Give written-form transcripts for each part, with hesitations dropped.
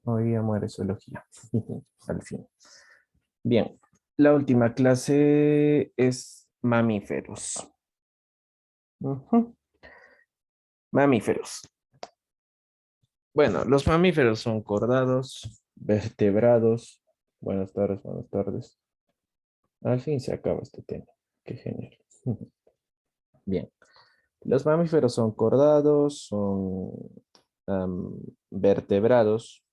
Hoy día muere zoología. Al fin. Bien, la última clase es mamíferos. Ujú. Mamíferos. Bueno, los mamíferos son cordados, vertebrados. Buenas tardes, buenas tardes. Al fin se acaba este tema. Qué genial. Bien, los mamíferos son cordados, son am, vertebrados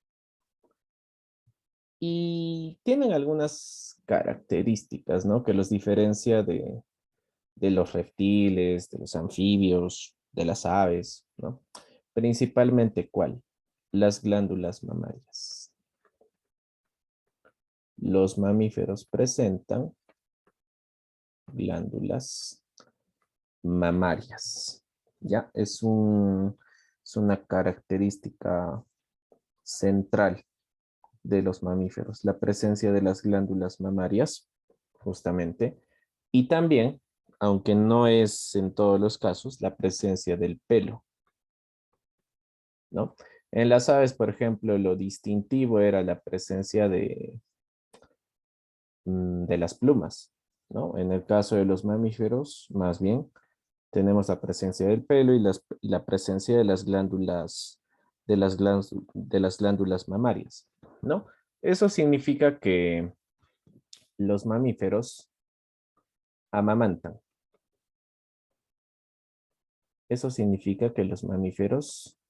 y tienen algunas características, ¿no? Que los diferencia de los reptiles, de los anfibios, de las aves, ¿no? Principalmente, ¿cuál? Las glándulas mamarias. Los mamíferos presentan glándulas mamarias. Ya es una característica central de los mamíferos, la presencia de las glándulas mamarias, justamente, y también, aunque no es en todos los casos, la presencia del pelo, ¿no? En las aves, por ejemplo, lo distintivo era la presencia de las plumas, ¿no? En el caso de los mamíferos, más bien, tenemos la presencia del pelo y la presencia de las glándulas, de las glándulas mamarias, ¿no? Eso significa que los mamíferos amamantan. Eso significa que los mamíferos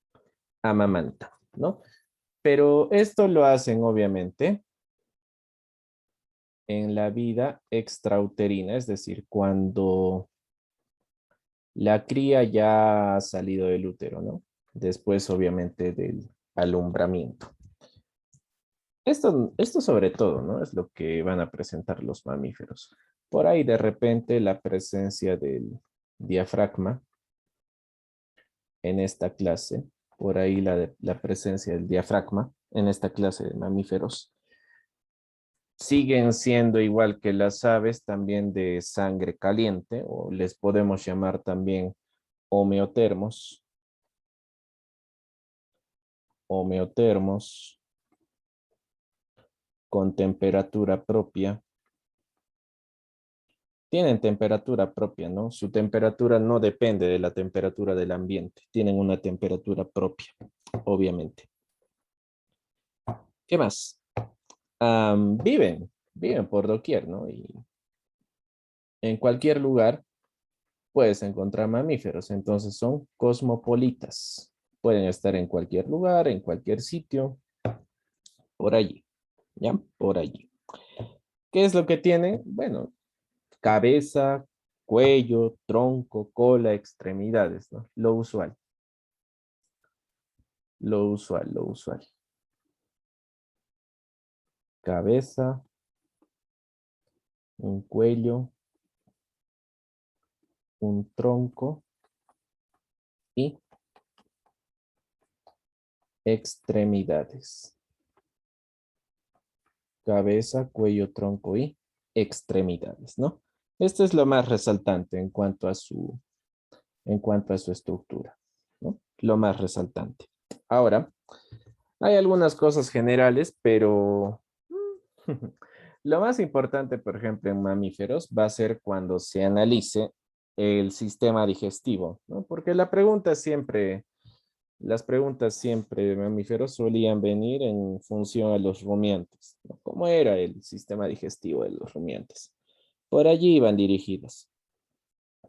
amamantan, ¿no? Pero esto lo hacen, obviamente, en la vida extrauterina, es decir, cuando la cría ya ha salido del útero, ¿no? Después, obviamente, del alumbramiento. Esto sobre todo, ¿no? Es lo que van a presentar los mamíferos. Por ahí, de repente, la presencia del diafragma en esta clase, por ahí la presencia del diafragma en esta clase de mamíferos, siguen siendo igual que las aves, también de sangre caliente, o les podemos llamar también homeotermos, homeotermos con temperatura propia. Tienen temperatura propia, ¿no? Su temperatura no depende de la temperatura del ambiente, tienen una temperatura propia, obviamente. ¿Qué más? Viven por doquier, ¿no? Y en cualquier lugar puedes encontrar mamíferos, entonces son cosmopolitas. Pueden estar en cualquier lugar, en cualquier sitio, por allí, ¿ya? Por allí. ¿Qué es lo que tienen? Bueno, cabeza, cuello, tronco, cola, extremidades, ¿no? Lo usual, lo usual, lo usual. Cabeza, un cuello, un tronco y extremidades. Cabeza, cuello, tronco y extremidades, ¿no? Esto es lo más resaltante en cuanto a su estructura, ¿no? Lo más resaltante. Ahora, hay algunas cosas generales, pero lo más importante, por ejemplo, en mamíferos va a ser cuando se analice el sistema digestivo, ¿no? Porque las preguntas siempre de mamíferos solían venir en función a los rumiantes, ¿no? ¿Cómo era el sistema digestivo de los rumiantes? Por allí iban dirigidas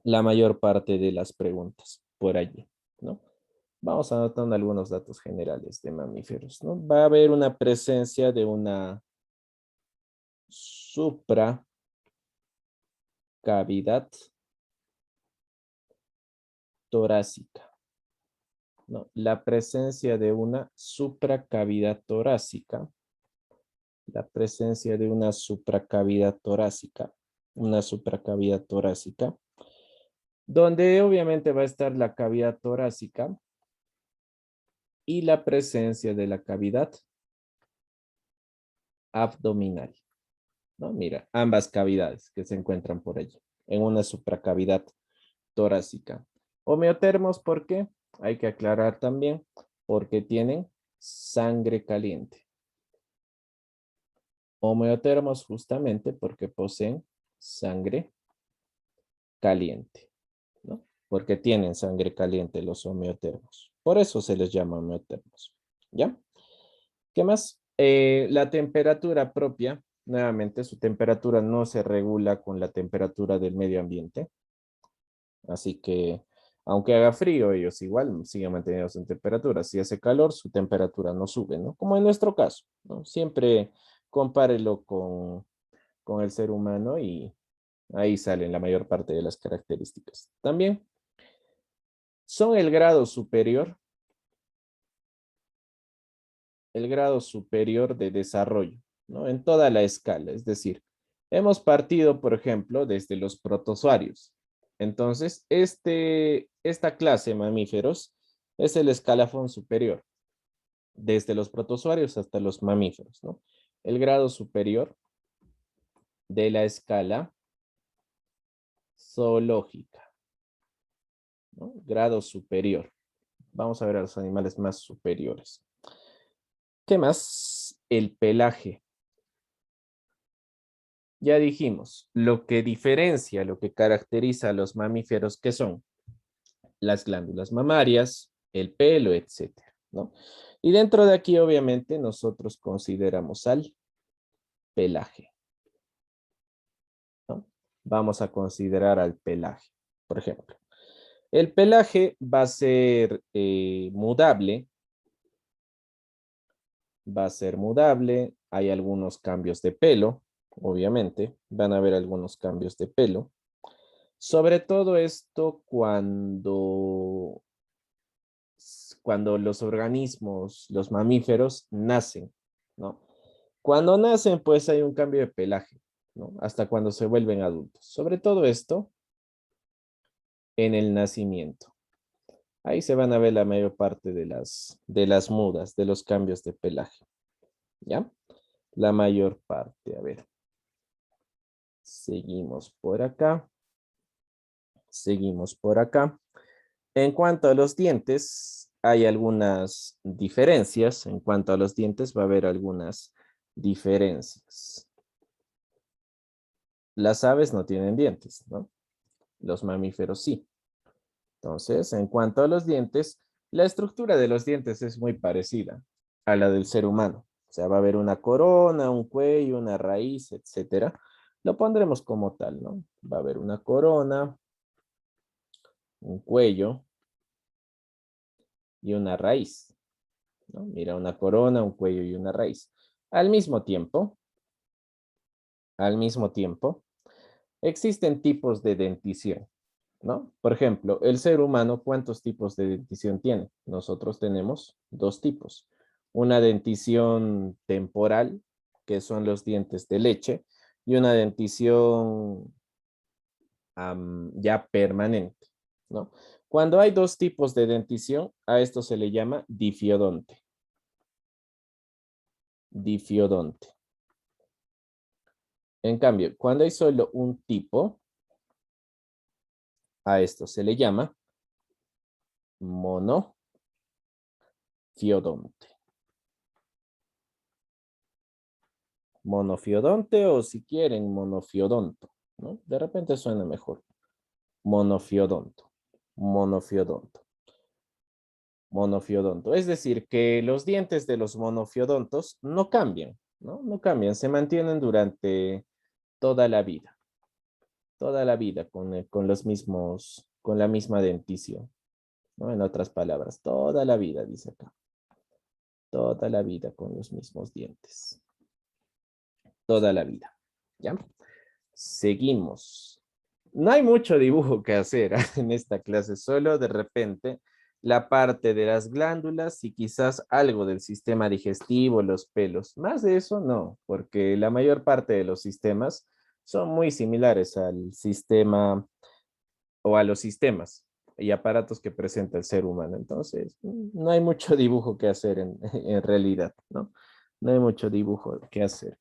la mayor parte de las preguntas, por allí, ¿no? Vamos anotando algunos datos generales de mamíferos, ¿no? Va a haber una presencia de una supracavidad torácica, ¿no? La presencia de una supracavidad torácica, la presencia de una supracavidad torácica, donde obviamente va a estar la cavidad torácica y la presencia de la cavidad abdominal, ¿no? Mira, ambas cavidades que se encuentran por allí, en una supracavidad torácica. Homeotermos, ¿por qué? Hay que aclarar también, porque tienen sangre caliente. Homeotermos justamente porque poseen sangre caliente, ¿no? Porque tienen sangre caliente los homeotermos. Por eso se les llama homeotermos, ¿ya? ¿Qué más? La temperatura propia, nuevamente su temperatura no se regula con la temperatura del medio ambiente. Así que, aunque haga frío, ellos igual siguen manteniendo su temperatura. Si hace calor, su temperatura no sube, ¿no? Como en nuestro caso, ¿no? Siempre compárelo con el ser humano y ahí salen la mayor parte de las características. También son el grado superior de desarrollo, ¿no? En toda la escala. Es decir, hemos partido, por ejemplo, desde los protozoarios. Entonces, esta clase de mamíferos es el escalafón superior, desde los protozoarios hasta los mamíferos, ¿no? El grado superior de la escala zoológica, ¿no? Grado superior. Vamos a ver a los animales más superiores. ¿Qué más? El pelaje. Ya dijimos, lo que diferencia, lo que caracteriza a los mamíferos, ¿qué son? Las glándulas mamarias, el pelo, etcétera, ¿no? Y dentro de aquí, obviamente, nosotros consideramos al pelaje, ¿no? Vamos a considerar al pelaje, por ejemplo. El pelaje va a ser mudable, hay algunos cambios de pelo, obviamente, van a haber algunos cambios de pelo. Sobre todo esto cuando los organismos, los mamíferos, nacen, ¿no? Cuando nacen, pues hay un cambio de pelaje, ¿no? Hasta cuando se vuelven adultos. Sobre todo esto en el nacimiento. Ahí se van a ver la mayor parte de las mudas, de los cambios de pelaje, ¿ya? La mayor parte, a ver. Seguimos por acá. Seguimos por acá. En cuanto a los dientes, hay algunas diferencias. En cuanto a los dientes, va a haber algunas diferencias. Las aves no tienen dientes, ¿no? Los mamíferos sí. Entonces, en cuanto a los dientes, la estructura de los dientes es muy parecida a la del ser humano. O sea, va a haber una corona, un cuello, una raíz, etcétera. Lo pondremos como tal, ¿no? Va a haber una corona, un cuello y una raíz, ¿no? Mira, una corona, un cuello y una raíz. Al mismo tiempo, existen tipos de dentición, ¿no? Por ejemplo, el ser humano, ¿cuántos tipos de dentición tiene? Nosotros tenemos dos tipos. Una dentición temporal, que son los dientes de leche, y una dentición ya permanente, ¿no? Cuando hay dos tipos de dentición, a esto se le llama difiodonte. Difiodonte. En cambio, cuando hay solo un tipo, a esto se le llama monofiodonte. Monofiodonte o si quieren monofiodonto, ¿no? De repente suena mejor. Monofiodonto. Monofiodonto. Monofiodonto. Es decir, que los dientes de los monofiodontos no cambian, ¿no? No cambian, se mantienen durante toda la vida. Toda la vida con los mismos, con la misma dentición, ¿no? En otras palabras, toda la vida, dice acá. Toda la vida con los mismos dientes. Toda la vida. ¿Ya? Seguimos. No hay mucho dibujo que hacer en esta clase, solo de repente la parte de las glándulas y quizás algo del sistema digestivo, los pelos. Más de eso no, porque la mayor parte de los sistemas son muy similares al sistema o a los sistemas y aparatos que presenta el ser humano. Entonces, no hay mucho dibujo que hacer en realidad, ¿no? No hay mucho dibujo que hacer.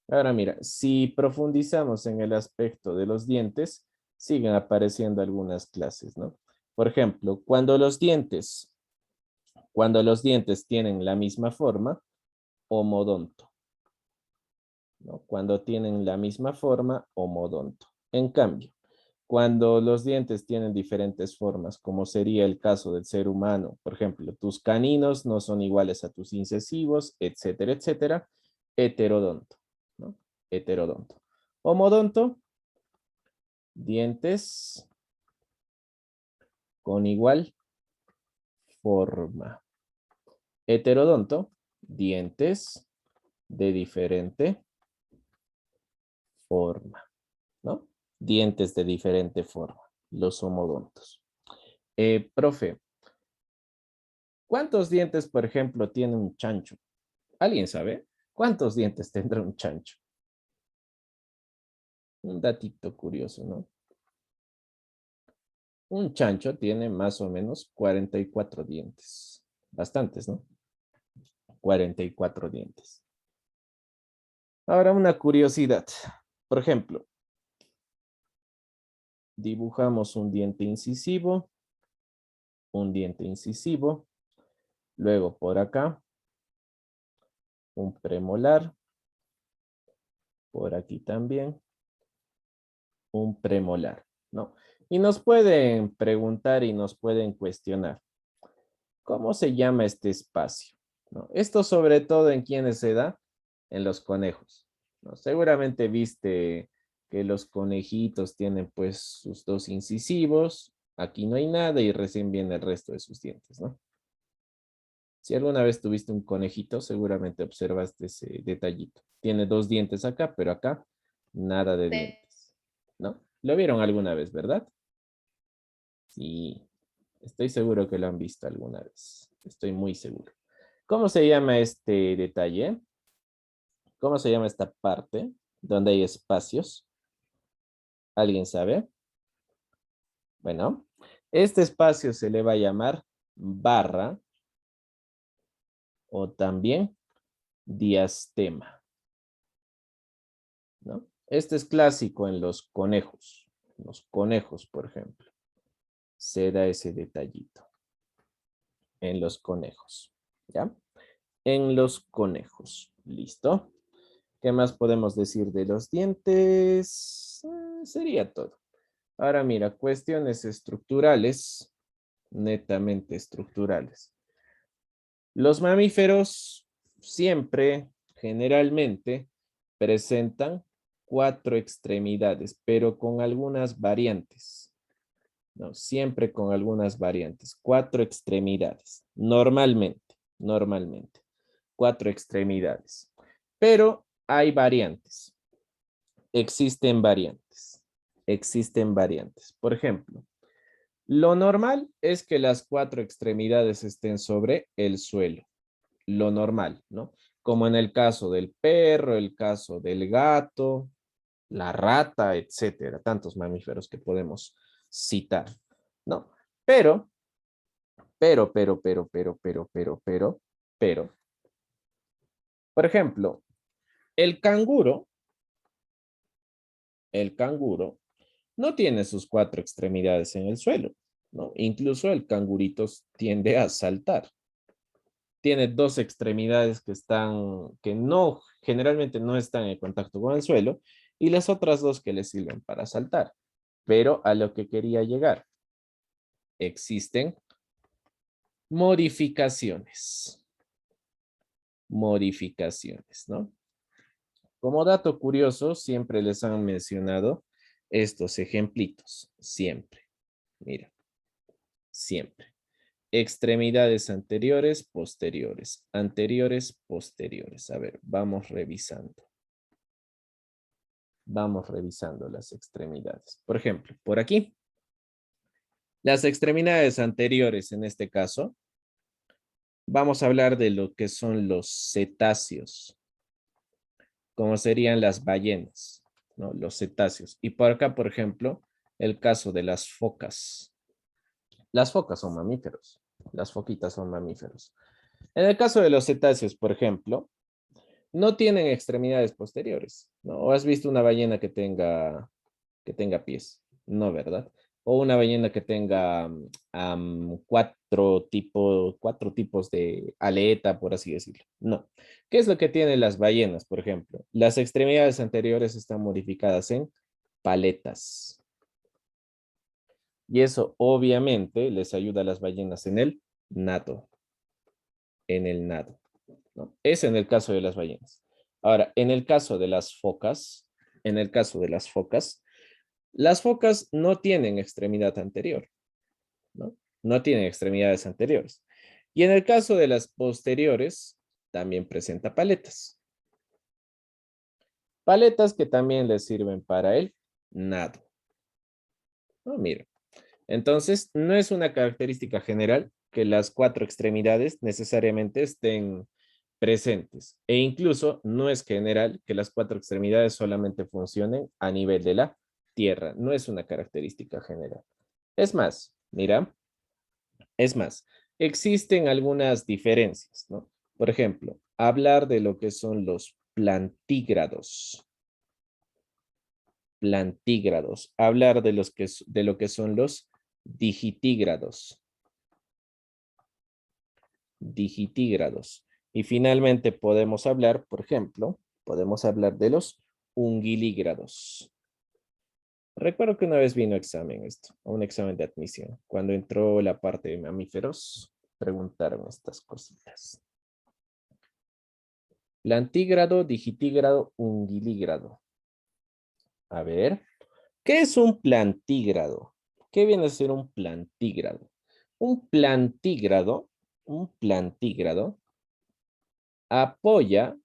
Ahora mira, si profundizamos en el aspecto de los dientes, siguen apareciendo algunas clases, ¿no? Por ejemplo, cuando los dientes Cuando los dientes tienen la misma forma, homodonto, ¿no? Cuando tienen la misma forma, homodonto. En cambio, cuando los dientes tienen diferentes formas, como sería el caso del ser humano, por ejemplo, tus caninos no son iguales a tus incisivos, etcétera, etcétera, heterodonto, ¿no? Heterodonto. Homodonto, dientes con igual forma. Heterodonto, dientes de diferente forma, ¿no? Dientes de diferente forma, los homodontos. Profe, ¿cuántos dientes, por ejemplo, tiene un chancho? ¿Alguien sabe? ¿Cuántos dientes tendrá un chancho? Un datito curioso, ¿no? Un chancho tiene más o menos 44 dientes. Bastantes, ¿no? 44 dientes. Ahora una curiosidad. Por ejemplo, dibujamos un diente incisivo, luego por acá, un premolar, por aquí también, un premolar, ¿no? Y nos pueden preguntar y nos pueden cuestionar, ¿cómo se llama este espacio? ¿No? Esto sobre todo en quienes se da, en los conejos, ¿no? Seguramente viste que los conejitos tienen pues sus dos incisivos, aquí no hay nada y recién viene el resto de sus dientes, ¿no? Si alguna vez tuviste un conejito, seguramente observaste ese detallito. Tiene dos dientes acá, pero acá nada de dientes, ¿no? Lo vieron alguna vez, ¿verdad? Sí, estoy seguro que lo han visto alguna vez. Estoy muy seguro. ¿Cómo se llama este detalle? ¿Cómo se llama esta parte donde hay espacios? ¿Alguien sabe? Bueno, este espacio se le va a llamar barra o también diastema, ¿no? Este es clásico en los conejos. Los conejos, por ejemplo. Se da ese detallito. En los conejos. ¿Ya? En los conejos. ¿Listo? ¿Qué más podemos decir de los dientes? Sería todo. Ahora mira, cuestiones estructurales, netamente estructurales. Los mamíferos siempre, generalmente, presentan 4 extremidades, pero con algunas variantes. No, siempre con algunas variantes. 4 extremidades, normalmente. 4 extremidades. Pero hay variantes. Existen variantes. Existen variantes. Por ejemplo, lo normal es que las 4 extremidades estén sobre el suelo. Lo normal, ¿no? Como en el caso del perro, el caso del gato, la rata, etcétera. Tantos mamíferos que podemos citar, ¿no? Pero, por ejemplo, el canguro, el canguro no tiene sus 4 extremidades en el suelo, ¿no? Incluso el cangurito tiende a saltar. Tiene 2 extremidades que no, generalmente no están en contacto con el suelo y las otras 2 que le sirven para saltar. Pero a lo que quería llegar, existen modificaciones. Modificaciones, ¿no? Como dato curioso, siempre les han mencionado estos ejemplitos, siempre. Mira, siempre. Extremidades anteriores, posteriores, anteriores, posteriores. A ver, vamos revisando. Vamos revisando las extremidades. Por ejemplo, por aquí. Las extremidades anteriores, en este caso, vamos a hablar de lo que son los cetáceos, como serían las ballenas, ¿no? Los cetáceos. Y por acá, por ejemplo, el caso de las focas. Las focas son mamíferos. Las foquitas son mamíferos. En el caso de los cetáceos, por ejemplo, no tienen extremidades posteriores, ¿no? ¿O has visto una ballena que tenga pies? No, ¿verdad? O una ballena que tenga cuatro tipos de aleta, por así decirlo. No. ¿Qué es lo que tienen las ballenas, por ejemplo? Las extremidades anteriores están modificadas en paletas. Y eso obviamente les ayuda a las ballenas en el nado. En el nado, ¿no? Es en el caso de las ballenas. Ahora, en el caso de las focas, las focas no tienen extremidad anterior, ¿no? No tienen extremidades anteriores. Y en el caso de las posteriores, también presenta paletas. Paletas que también les sirven para el nado. Oh, miren. Entonces, no es una característica general que las cuatro extremidades necesariamente estén presentes. E incluso no es general que las cuatro extremidades solamente funcionen a nivel de la tierra. No es una característica general. Es más, mira, es más, existen algunas diferencias, ¿no? Por ejemplo, hablar de lo que son los plantígrados. Plantígrados. Hablar de lo que son los digitígrados. Digitígrados. Y finalmente podemos hablar, por ejemplo, podemos hablar de los ungilígrados. Recuerdo que una vez vino examen esto, un examen de admisión. Cuando entró la parte de mamíferos, preguntaron estas cositas. Plantígrado, digitígrado, ungilígrado. A ver, ¿qué es un plantígrado? ¿Qué viene a ser un plantígrado? Un plantígrado, un plantígrado apoya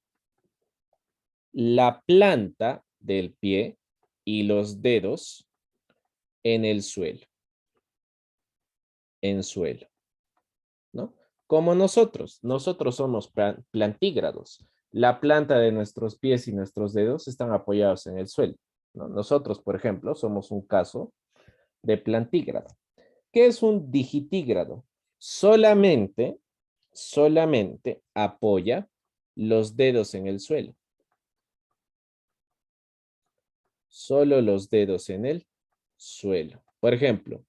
la planta del pie y los dedos en el suelo, en suelo, ¿no? Como nosotros somos plantígrados. La planta de nuestros pies y nuestros dedos están apoyados en el suelo, ¿no? Nosotros, por ejemplo, somos un caso de plantígrado. ¿Qué es un digitígrado? Solamente apoya los dedos en el suelo. Solo los dedos en el suelo. Por ejemplo,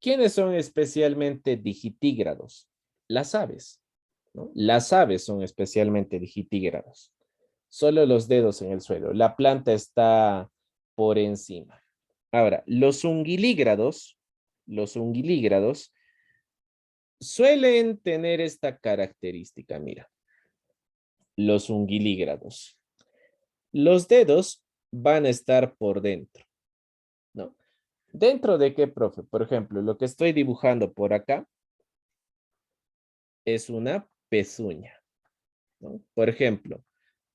¿quiénes son especialmente digitígrados? Las aves, ¿no? Las aves son especialmente digitígrados. Solo los dedos en el suelo. La planta está por encima. Ahora, los ungilígrados suelen tener esta característica, mira, los ungilígrados. Los dedos van a estar por dentro, ¿no? ¿Dentro de qué, profe? Por ejemplo, lo que estoy dibujando por acá es una pezuña, ¿no? Por ejemplo,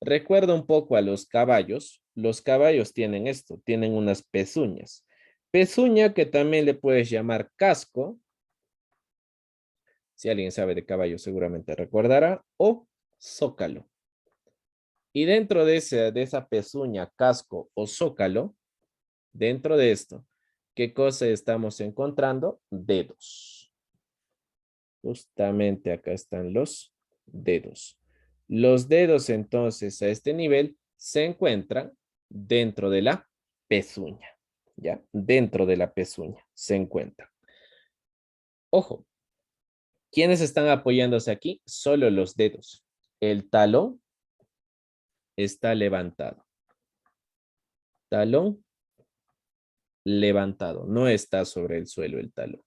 recuerda un poco a los caballos. Los caballos tienen esto, tienen unas pezuñas. Pezuña que también le puedes llamar casco. Si alguien sabe de caballos seguramente recordará. O zócalo. Y dentro de esa pezuña, casco o zócalo, dentro de esto, ¿qué cosa estamos encontrando? Dedos. Justamente acá están los dedos. Los dedos entonces a este nivel se encuentran dentro de la pezuña. ¿Ya? Dentro de la pezuña se encuentran. Ojo, ¿quiénes están apoyándose aquí? Solo los dedos. El talón está levantado. Talón levantado. No está sobre el suelo el talón.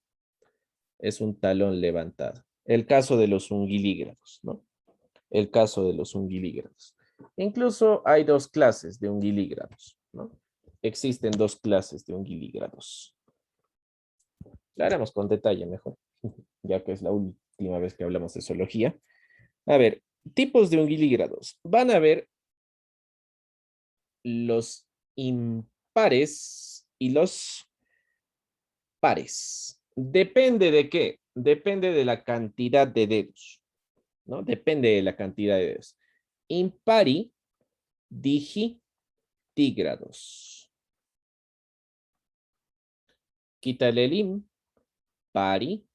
Es un talón levantado. El caso de los ungilígrados, ¿no? El caso de los ungilígrados. Incluso hay dos clases de ungilígrados, ¿no? Existen dos clases de ungilígrados. La haremos con detalle mejor, ya que es la última vez que hablamos de zoología. A ver, tipos de ungilígrados. Van a ver los impares y los pares. ¿Depende de qué? Depende de la cantidad de dedos, ¿no? Depende de la cantidad de dedos. Impari, digitígrados. Quítale el im, pari,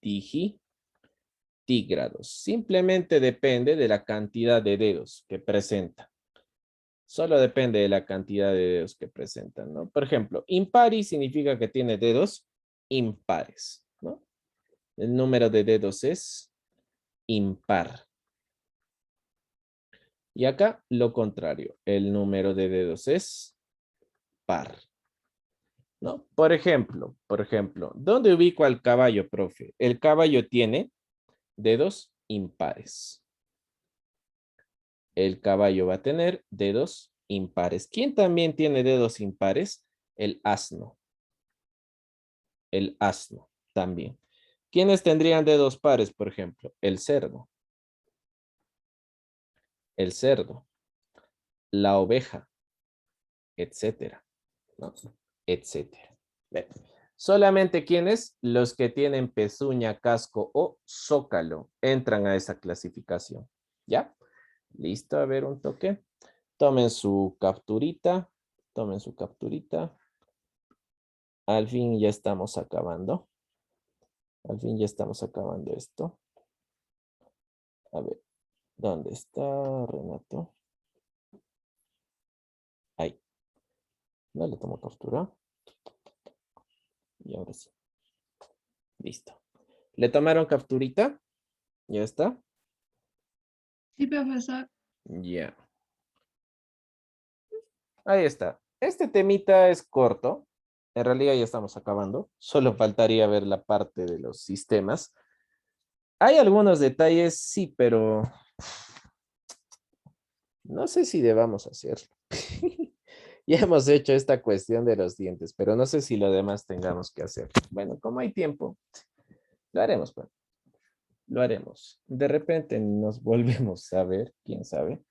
digitígrados. Simplemente depende de la cantidad de dedos que presenta. Solo depende de la cantidad de dedos que presentan, ¿no? Por ejemplo, impari significa que tiene dedos impares, ¿no? El número de dedos es impar. Y acá lo contrario, el número de dedos es par. ¿No? Por ejemplo, ¿dónde ubico al caballo, profe? El caballo tiene dedos impares. El caballo va a tener dedos impares. ¿Quién también tiene dedos impares? El asno. El asno también. ¿Quiénes tendrían dedos pares, por ejemplo? El cerdo. El cerdo. La oveja, etcétera, ¿no? Etcétera. Bien. Solamente quienes, los que tienen pezuña, casco o zócalo, entran a esa clasificación. ¿Ya? Listo, a ver un toque. Tomen su capturita. Tomen su capturita. Al fin ya estamos acabando. Al fin ya estamos acabando esto. A ver, ¿dónde está Renato? Ahí. No le tomo captura. Y ahora sí. Listo. ¿Le tomaron capturita? ¿Ya está? Sí, profesor. Ya. Ahí está. Este temita es corto. En realidad ya estamos acabando. Solo faltaría ver la parte de los sistemas. Hay algunos detalles, sí, pero no sé si debamos hacerlo. Ya hemos hecho esta cuestión de los dientes, pero no sé si lo demás tengamos que hacer. Bueno, como hay tiempo, lo haremos, pues. Lo haremos. De repente nos volvemos a ver, quién sabe.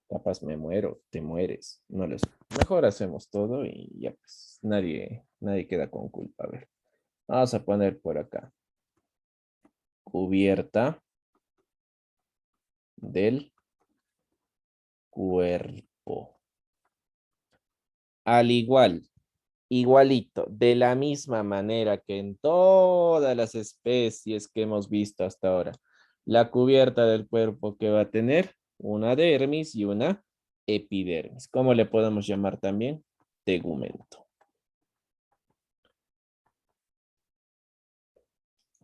Capaz me muero, te mueres, no lo sé. Mejor hacemos todo y ya pues nadie queda con culpa. A ver, vamos a poner por acá. Cubierta del cuerpo. Al igual, igualito, de la misma manera que en todas las especies que hemos visto hasta ahora. La cubierta del cuerpo que va a tener una dermis y una epidermis. ¿Cómo le podemos llamar también? Tegumento.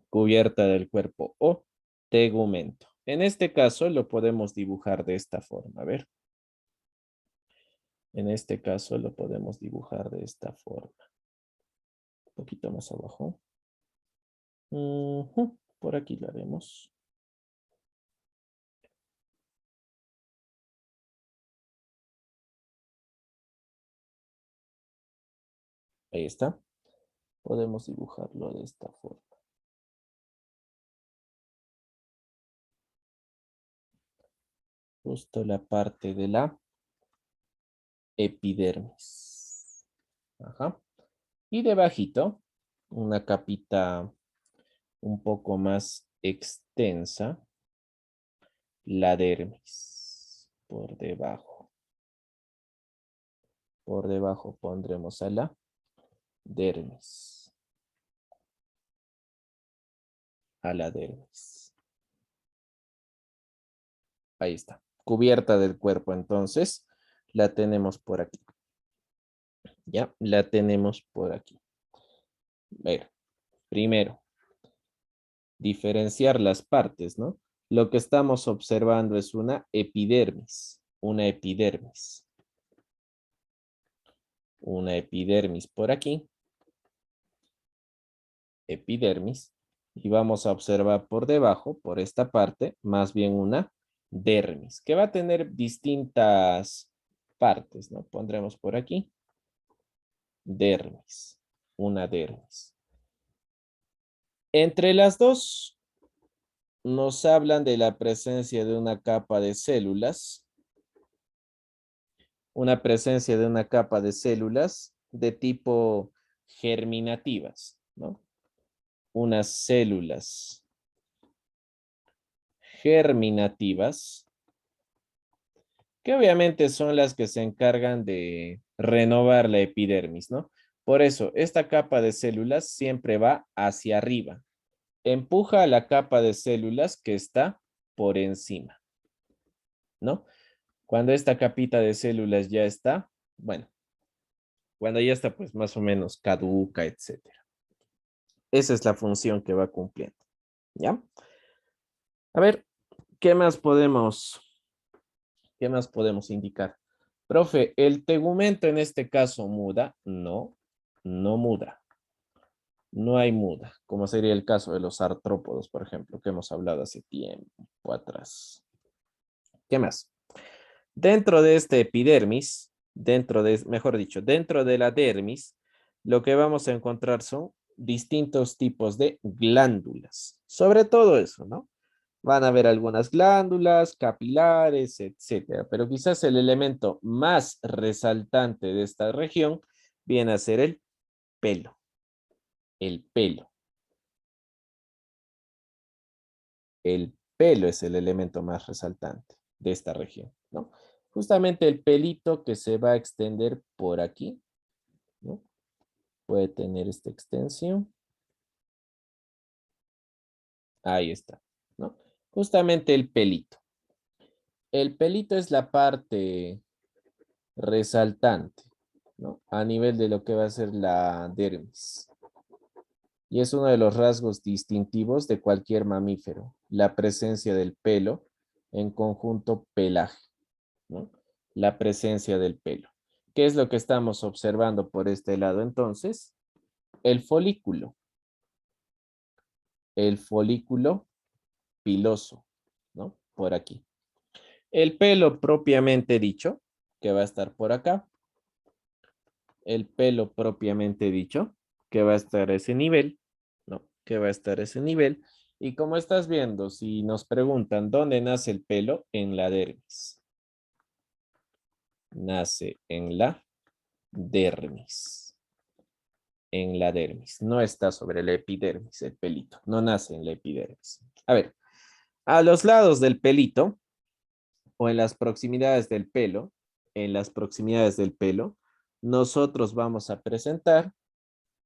Cubierta del cuerpo o tegumento. En este caso lo podemos dibujar de esta forma. A ver. En este caso lo podemos dibujar de esta forma. Un poquito más abajo. Por aquí lo haremos. Ahí está. Podemos dibujarlo de esta forma. Justo la parte de la epidermis. Ajá. Y debajito, una capita un poco más extensa, la dermis, por debajo. Por debajo pondremos a la dermis. A la dermis. Ahí está. Cubierta del cuerpo, entonces, la tenemos por aquí. Ya, la tenemos por aquí. A ver, primero, diferenciar las partes, ¿no? Lo que estamos observando es una epidermis. Una epidermis. Una epidermis por aquí. Epidermis. Y vamos a observar por debajo, por esta parte, más bien una dermis, que va a tener distintas partes, ¿no? Pondremos por aquí. Dermis. Una dermis. Entre las dos nos hablan de la presencia de una capa de células. Una presencia de una capa de células de tipo germinativas, ¿no? Unas células germinativas, que obviamente son las que se encargan de renovar la epidermis, ¿no? Por eso, esta capa de células siempre va hacia arriba. Empuja a la capa de células que está por encima, ¿no? Cuando esta capita de células ya está, bueno, cuando ya está pues más o menos caduca, etcétera. Esa es la función que va cumpliendo. ¿Ya? A ver, ¿qué más podemos indicar? Profe, ¿el tegumento en este caso muda? No, no muda. No hay muda, como sería el caso de los artrópodos, por ejemplo, que hemos hablado hace tiempo atrás. ¿Qué más? Dentro de este epidermis, mejor dicho, dentro de la dermis, lo que vamos a encontrar son distintos tipos de glándulas. Sobre todo eso, ¿no? Van a haber algunas glándulas, capilares, etcétera. Pero quizás el elemento más resaltante de esta región viene a ser el pelo. El pelo. El pelo es el elemento más resaltante de esta región, ¿no? Justamente el pelito que se va a extender por aquí, ¿no? Puede tener esta extensión. Ahí está, ¿no? Justamente el pelito. El pelito es la parte resaltante, ¿no? A nivel de lo que va a ser la dermis. Y es uno de los rasgos distintivos de cualquier mamífero, la presencia del pelo en conjunto pelaje, ¿no? La presencia del pelo. ¿Qué es lo que estamos observando por este lado entonces? El folículo. El folículo piloso, ¿no? Por aquí. El pelo propiamente dicho, que va a estar por acá. El pelo propiamente dicho, que va a estar a ese nivel, ¿no? Que va a estar a ese nivel. Y como estás viendo, si nos preguntan dónde nace el pelo, en la dermis. Nace en la dermis. En la dermis. No está sobre la epidermis, el pelito. No nace en la epidermis. A ver, a los lados del pelito o en las proximidades del pelo, nosotros vamos a presentar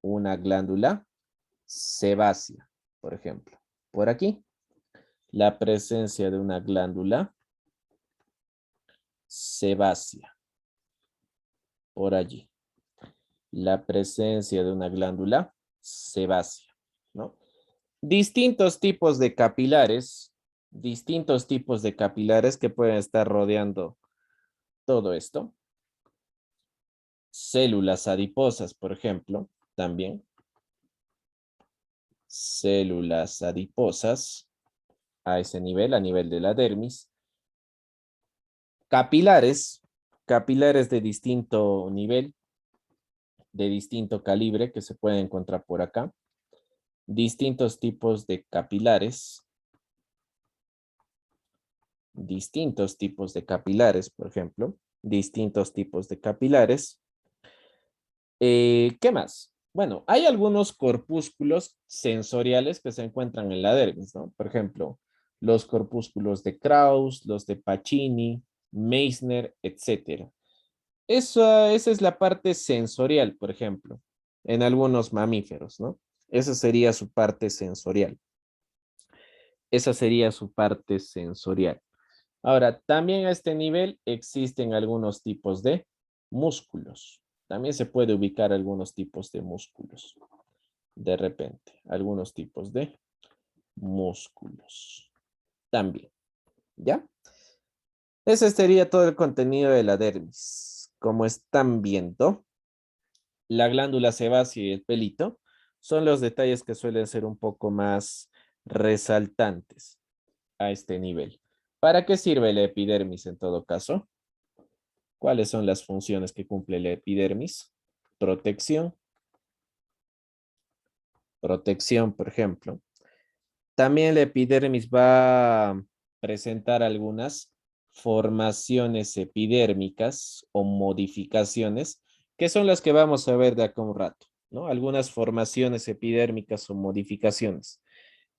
una glándula sebácea, por ejemplo. Por aquí, la presencia de una glándula sebácea. Por allí, la presencia de una glándula sebácea, ¿no? Distintos tipos de capilares que pueden estar rodeando todo esto. Células adiposas, por ejemplo, también. Células adiposas a ese nivel, a nivel de la dermis. Capilares de distinto nivel, de distinto calibre que se pueden encontrar por acá. Distintos tipos de capilares. Distintos tipos de capilares, por ejemplo. Distintos tipos de capilares. ¿Qué más? Bueno, hay algunos corpúsculos sensoriales que se encuentran en la dermis, ¿no? Por ejemplo, los corpúsculos de Krauss, los de Pacini, Meissner, etcétera. Esa es la parte sensorial, por ejemplo, en algunos mamíferos, ¿no? Esa sería su parte sensorial. Esa sería su parte sensorial. Ahora, también a este nivel existen algunos tipos de músculos. También se puede ubicar algunos tipos de músculos. De repente, algunos tipos de músculos. También, ¿ya? Ese sería todo el contenido de la dermis. Como están viendo, la glándula sebácea y el pelito son los detalles que suelen ser un poco más resaltantes a este nivel. ¿Para qué sirve la epidermis en todo caso? ¿Cuáles son las funciones que cumple la epidermis? Protección. Protección, por ejemplo. También la epidermis va a presentar algunas formaciones epidérmicas o modificaciones, que son las que vamos a ver de acá un rato, ¿no? Algunas formaciones epidérmicas o modificaciones.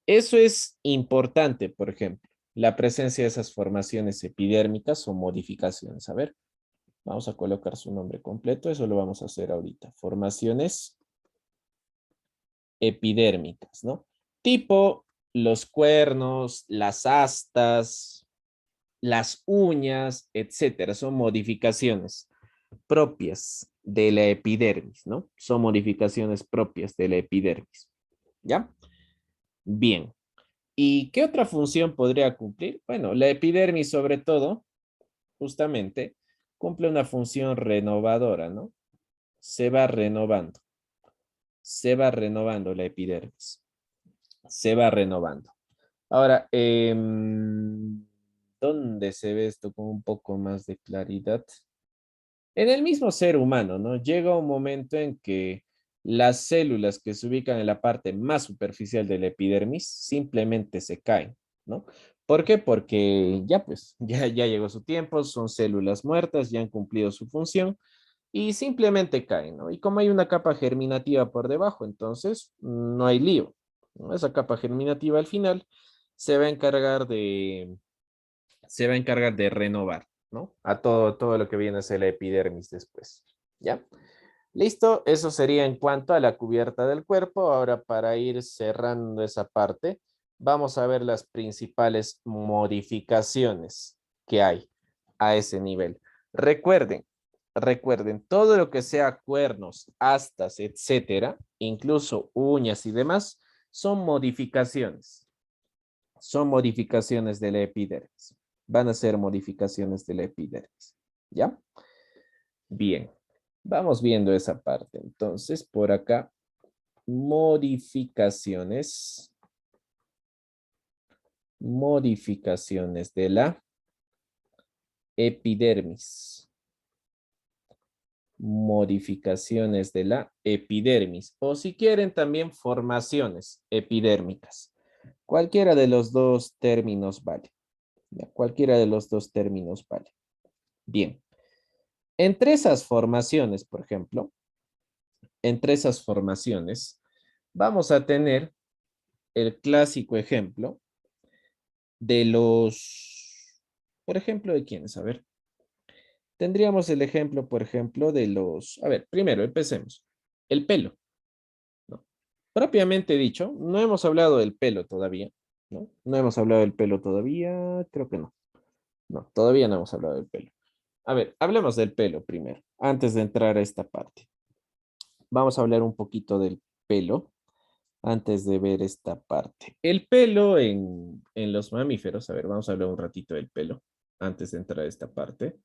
Eso es importante, por ejemplo, la presencia de esas formaciones epidérmicas o modificaciones. A ver, vamos a colocar su nombre completo, eso lo vamos a hacer ahorita. Formaciones epidérmicas, ¿no? Tipo los cuernos, las astas, las uñas, etcétera. Son modificaciones propias de la epidermis, ¿no? Son modificaciones propias de la epidermis. ¿Ya? Bien. ¿Y qué otra función podría cumplir? Bueno, la epidermis sobre todo, justamente, cumple una función renovadora, ¿no? Se va renovando. Se va renovando la epidermis. Se va renovando. Ahora, ¿dónde se ve esto con un poco más de claridad? En el mismo ser humano, ¿no? Llega un momento en que las células que se ubican en la parte más superficial de la epidermis simplemente se caen, ¿no? ¿Por qué? Porque ya pues, ya llegó su tiempo, son células muertas, ya han cumplido su función y simplemente caen, ¿no? Y como hay una capa germinativa por debajo, entonces no hay lío, ¿no? Esa capa germinativa al final se va a encargar de, se va a encargar de renovar, ¿no? A todo lo que viene a ser la epidermis después, ¿ya? Listo, eso sería en cuanto a la cubierta del cuerpo. Ahora para ir cerrando esa parte, vamos a ver las principales modificaciones que hay a ese nivel. Recuerden, recuerden, todo lo que sea cuernos, astas, etcétera, incluso uñas y demás, son modificaciones. Son modificaciones de la epidermis. Van a ser modificaciones de la epidermis. ¿Ya? Bien. Vamos viendo esa parte. Entonces, por acá, modificaciones. Modificaciones de la epidermis. Modificaciones de la epidermis. O si quieren, también formaciones epidérmicas. Cualquiera de los dos términos vale. ¿Ya? Cualquiera de los dos términos vale. Bien. Entre esas formaciones, por ejemplo, entre esas formaciones, vamos a tener el clásico ejemplo de por ejemplo, ¿de quiénes? A ver, tendríamos el ejemplo, por ejemplo, a ver, primero empecemos. El pelo, ¿no? Propiamente dicho, no hemos hablado del pelo todavía, ¿no? No hemos hablado del pelo todavía, creo que no. No, todavía no hemos hablado del pelo. A ver, hablemos del pelo primero, antes de entrar a esta parte. Vamos a hablar un poquito del pelo antes de ver esta parte. El pelo en los mamíferos, a ver, vamos a hablar un ratito del pelo antes de entrar a esta parte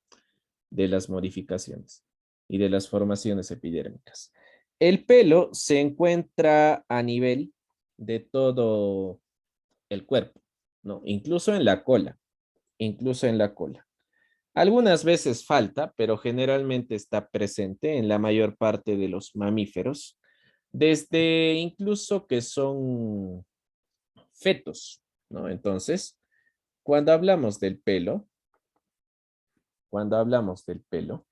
de las modificaciones y de las formaciones epidérmicas. El pelo se encuentra a nivel de todo el cuerpo, ¿no? Incluso en la cola, incluso en la cola. Algunas veces falta, pero generalmente está presente en la mayor parte de los mamíferos, desde incluso que son fetos, ¿no? Entonces, cuando hablamos del pelo, cuando hablamos del pelo,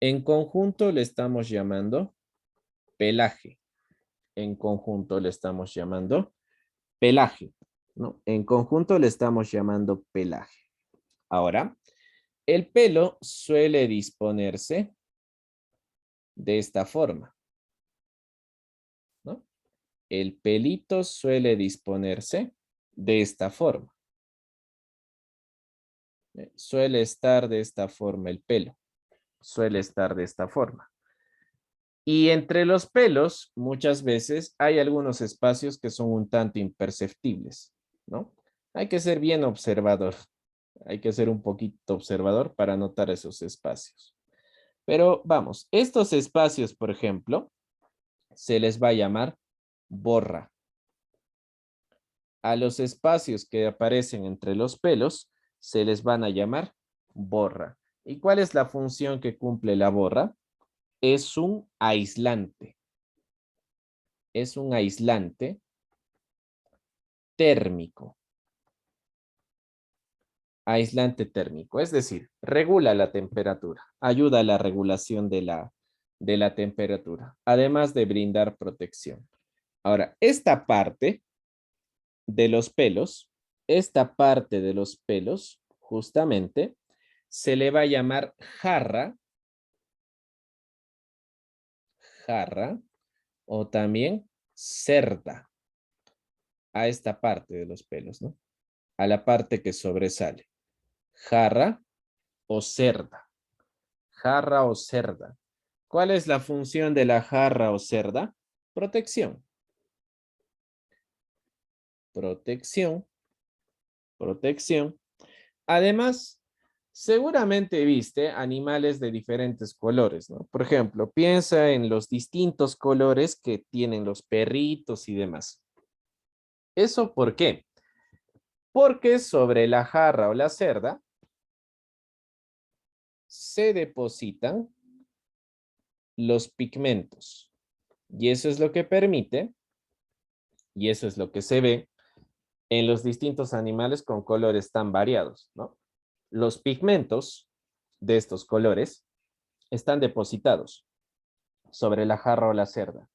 en conjunto le estamos llamando pelaje. En conjunto le estamos llamando pelaje, ¿no? En conjunto le estamos llamando pelaje. Ahora, el pelo suele disponerse de esta forma, ¿no? El pelito suele disponerse de esta forma. Suele estar de esta forma el pelo. Suele estar de esta forma. Y entre los pelos, muchas veces hay algunos espacios que son un tanto imperceptibles, ¿no? Hay que ser bien observador. Hay que ser un poquito observador para notar esos espacios. Pero vamos, estos espacios, por ejemplo, se les va a llamar borra. A los espacios que aparecen entre los pelos se les van a llamar borra. ¿Y cuál es la función que cumple la borra? Es un aislante. Es un aislante térmico. Aislante térmico, es decir, regula la temperatura, ayuda a la regulación de la temperatura, además de brindar protección. Ahora, de los pelos, esta parte de los pelos, justamente, se le va a llamar jarra o también cerda a esta parte de los pelos, ¿no? A la parte que sobresale. Jarra o cerda. Jarra o cerda. ¿Cuál es la función de la jarra o cerda? Protección. protección, protección. Además, seguramente viste animales de diferentes colores, ¿no? Por ejemplo, piensa en los distintos colores que tienen los perritos y demás. ¿Eso por qué? Porque sobre la jarra o la cerda se depositan los pigmentos. Y eso es lo que permite, y eso es lo que se ve en los distintos animales con colores tan variados, ¿no? Los pigmentos de estos colores están depositados sobre la jarra o la cerda.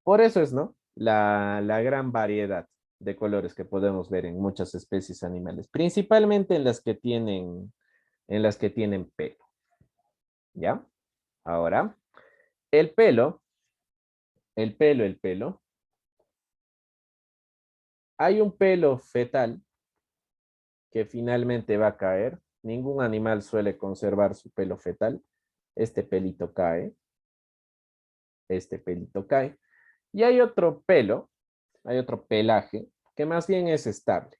Por eso es, ¿no? La gran variedad de colores que podemos ver en muchas especies animales, principalmente en las que tienen pelo. ¿Ya? Ahora, el pelo, el pelo. Hay un pelo fetal que finalmente va a caer. Ningún animal suele conservar su pelo fetal. Este pelito cae. Este pelito cae. Y hay otro pelo, hay otro pelaje que más bien es estable.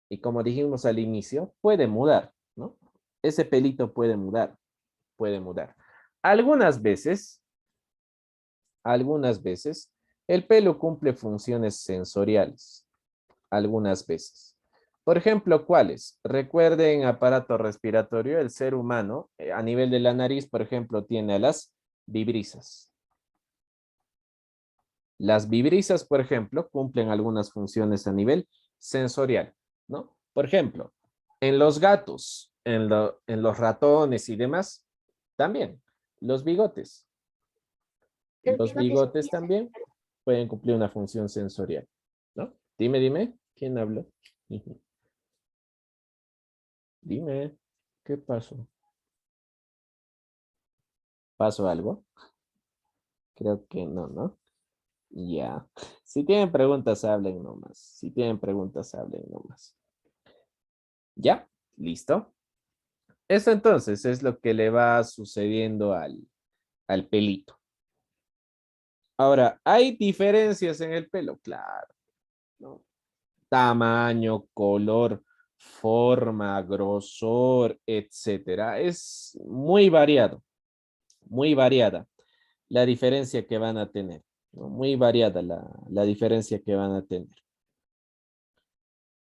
Y como dijimos al inicio, puede mudar, ¿no? Ese pelito puede mudar, puede mudar. Algunas veces, el pelo cumple funciones sensoriales. Algunas veces. Por ejemplo, ¿cuáles? Recuerden aparato respiratorio, el ser humano a nivel de la nariz, por ejemplo, tiene a las vibrisas. Las vibrisas, por ejemplo, cumplen algunas funciones a nivel sensorial, ¿no? Por ejemplo, en los gatos, en los ratones y demás, también. Los bigotes. Los bigotes también pueden cumplir una función sensorial, ¿no? Dime, ¿quién habló? Dime, ¿qué pasó? ¿Pasó algo? Creo que no, ¿no? Ya. Si tienen preguntas, hablen nomás. Si tienen preguntas, hablen nomás. ¿Ya? ¿Listo? Eso entonces es lo que le va sucediendo al pelito. Ahora, ¿hay diferencias en el pelo? Claro, ¿no? Tamaño, color, forma, grosor, etcétera. Es muy variada la diferencia que van a tener, ¿no? Muy variada la diferencia que van a tener.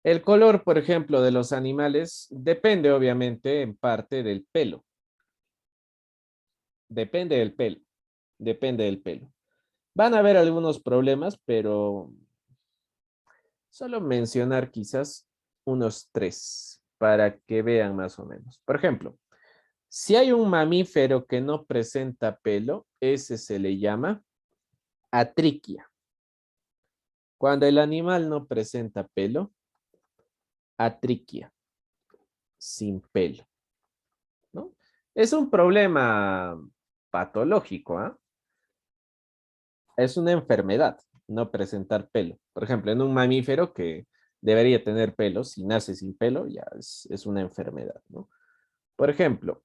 El color, por ejemplo, de los animales depende obviamente en parte del pelo. Depende del pelo. Depende del pelo. Van a haber algunos problemas, pero solo mencionar quizás unos 3 para que vean más o menos. Por ejemplo, si hay un mamífero que no presenta pelo, ese se le llama atriquia. Cuando el animal no presenta pelo, atriquia, sin pelo, ¿no? Es un problema patológico, ¿ah? Es una enfermedad no presentar pelo. Por ejemplo, en un mamífero que debería tener pelo, si nace sin pelo, ya es una enfermedad, ¿no? Por ejemplo,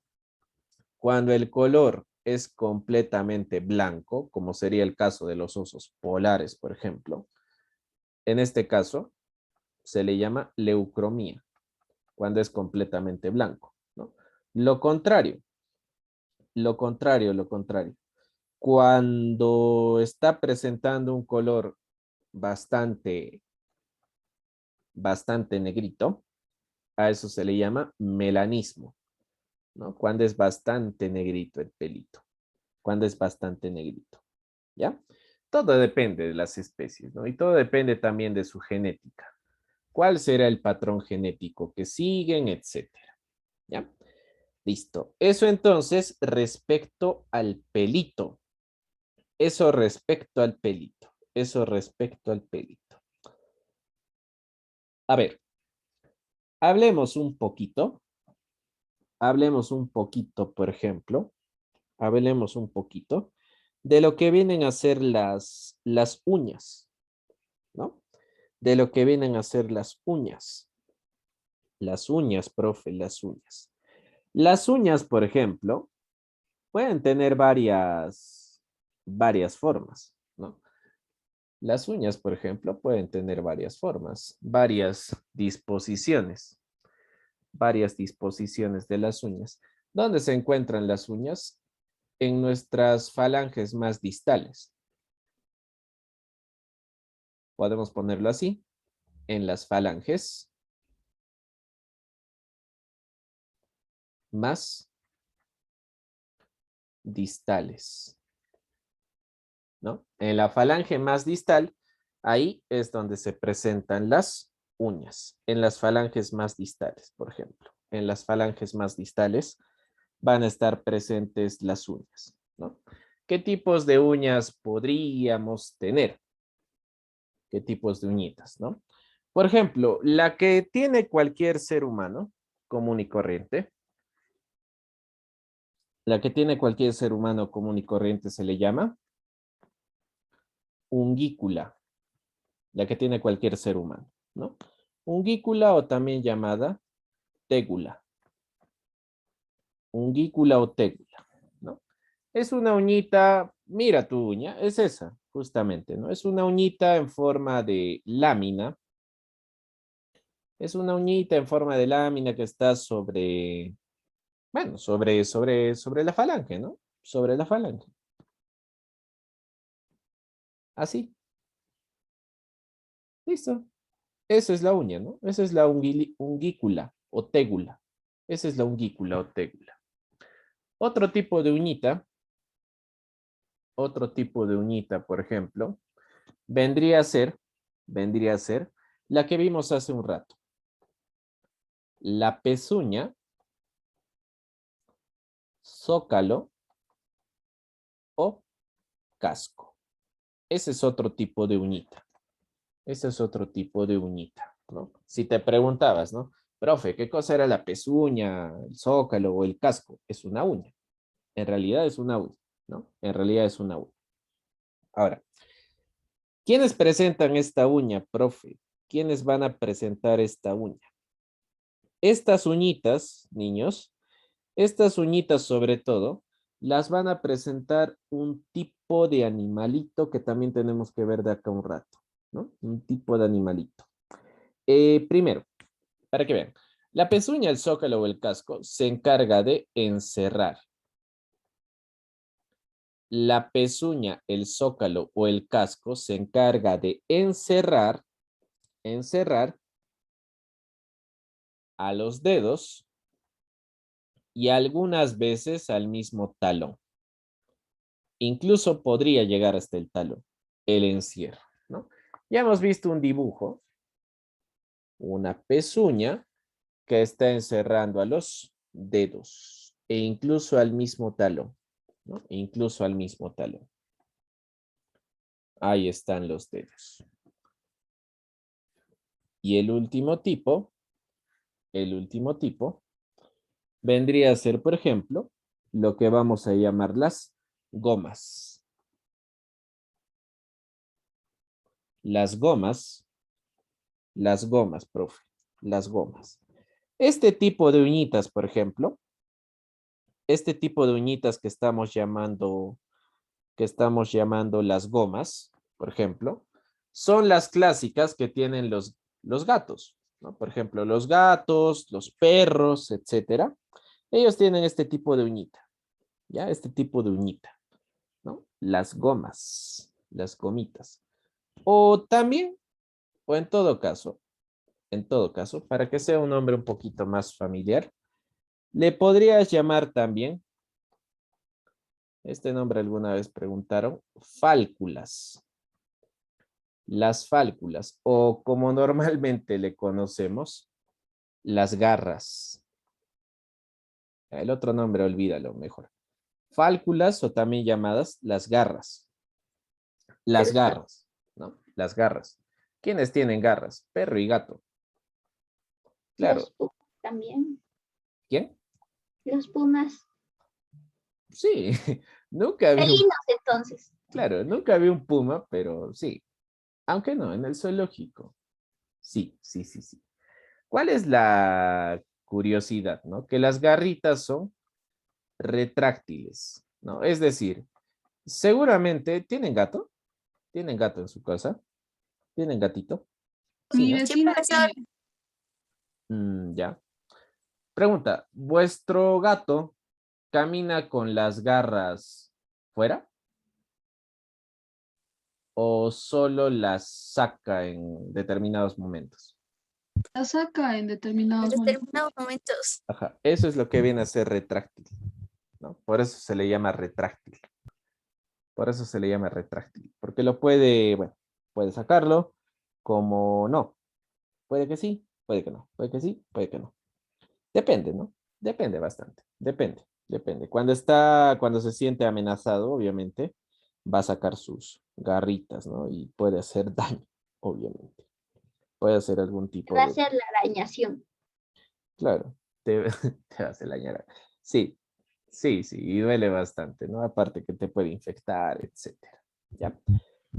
cuando el color es completamente blanco, como sería el caso de los osos polares, por ejemplo, en este caso se le llama leucromía, cuando es completamente blanco, ¿no? Lo contrario, lo contrario. Cuando está presentando un color bastante, bastante negrito, a eso se le llama melanismo, ¿no? Cuando es bastante negrito el pelito, cuando es bastante negrito, ¿ya? Todo depende de las especies, ¿no? Y todo depende también de su genética. ¿Cuál será el patrón genético que siguen, etcétera? ¿Ya? Listo. Eso entonces respecto al pelito. Eso respecto al pelito. Eso respecto al pelito. A ver, hablemos un poquito, por ejemplo, hablemos un poquito de lo que vienen a ser las uñas, ¿no? De lo que vienen a ser las uñas. Las uñas, profe, las uñas. Las uñas, por ejemplo, pueden tener varias formas, ¿no? Las uñas, por ejemplo, pueden tener varias formas, varias disposiciones de las uñas. ¿Dónde se encuentran las uñas? En nuestras falanges más distales. Podemos ponerlo así, en las falanges más distales, ¿no? En la falange más distal, ahí es donde se presentan las uñas, en las falanges más distales, por ejemplo. En las falanges más distales van a estar presentes las uñas, ¿no? ¿Qué tipos de uñas podríamos tener? ¿Qué tipos de uñitas, no? Por ejemplo, la que tiene cualquier ser humano común y corriente, la que tiene cualquier ser humano común y corriente se le llama ungícula, la que tiene cualquier ser humano, ¿no? Ungícula o también llamada tégula. Ungícula o tégula, ¿no? Es una uñita, mira tu uña, es esa, justamente, ¿no? Es una uñita en forma de lámina. Es una uñita en forma de lámina que está sobre, bueno, sobre la falange, ¿no? Sobre la falange. Así, listo. Esa es la uña, ¿no? Esa es la ungícula o tégula. Esa es la ungícula o tégula. Otro tipo de uñita, por ejemplo, vendría a ser la que vimos hace un rato. La pezuña, zócalo o casco. Ese es otro tipo de uñita. Ese es otro tipo de uñita, ¿no? Si te preguntabas, ¿no? Profe, ¿qué cosa era la pezuña, el zócalo o el casco? Es una uña. En realidad es una uña, ¿no? En realidad es una uña. Ahora, ¿quiénes presentan esta uña, profe? ¿Quiénes van a presentar esta uña? Estas uñitas, niños, estas uñitas sobre todo, las van a presentar un tipo de animalito que también tenemos que ver de acá un rato, ¿no? Un tipo de animalito. Primero, para que vean, la pezuña, el zócalo o el casco se encarga de encerrar. La pezuña, el zócalo o el casco se encarga de encerrar a los dedos y algunas veces al mismo talón. Incluso podría llegar hasta el talón, el encierro, ¿no? Ya hemos visto un dibujo, una pezuña que está encerrando a los dedos e incluso al mismo talón, ¿no? Incluso al mismo talón. Ahí están los dedos. Y el último tipo, vendría a ser, por ejemplo, lo que vamos a llamar las gomas. Las gomas, profe, las gomas. Este tipo de uñitas, por ejemplo, este tipo de uñitas que estamos llamando las gomas, por ejemplo, son las clásicas que tienen los gatos, ¿no? Por ejemplo, los gatos, los perros, etcétera. Ellos tienen este tipo de uñita, ¿ya? Este tipo de uñita, ¿no? Las gomas, las gomitas. O también, o en todo caso, para que sea un nombre un poquito más familiar, le podrías llamar también, este nombre alguna vez preguntaron, fálculas. Las fálculas, o como normalmente le conocemos, las garras. El otro nombre, olvídalo mejor. Fálculas o también llamadas las garras. Las garras, ¿no? Las garras. ¿Quiénes tienen garras? Perro y gato. Los Claro. pumas también. ¿Quién? Los pumas. Sí, nunca vi un, Felinos, entonces. claro, nunca vi un puma, pero sí. Aunque no, en el zoológico. Sí, sí, sí, sí. ¿Cuál es la curiosidad, no? Que las garritas son retráctiles, ¿no? Es decir, seguramente tienen gato. ¿Tienen gato en su casa? ¿Tienen gatito? Sí, Mi ¿no? vecina profesor. tiene. Ya. Pregunta, ¿vuestro gato camina con las garras fuera? ¿O solo las saca en determinados momentos? La saca en En determinados momentos. determinados momentos. Ajá, eso es lo que viene a ser retráctil, ¿no? Por eso se le llama retráctil. Por eso se le llama retráctil. Porque lo puede, bueno, puede sacarlo como no. Puede que sí, puede que no. Puede que sí, puede que no. Depende, ¿no? Depende bastante. Depende. Cuando se siente amenazado, obviamente, va a sacar sus garritas, ¿no? Y puede hacer daño, obviamente. Puede hacer algún tipo Va a de... ser la arañación. Claro, te, te hace dañar. Sí, sí, y duele bastante, ¿no? Aparte que te puede infectar, etcétera. ¿Ya?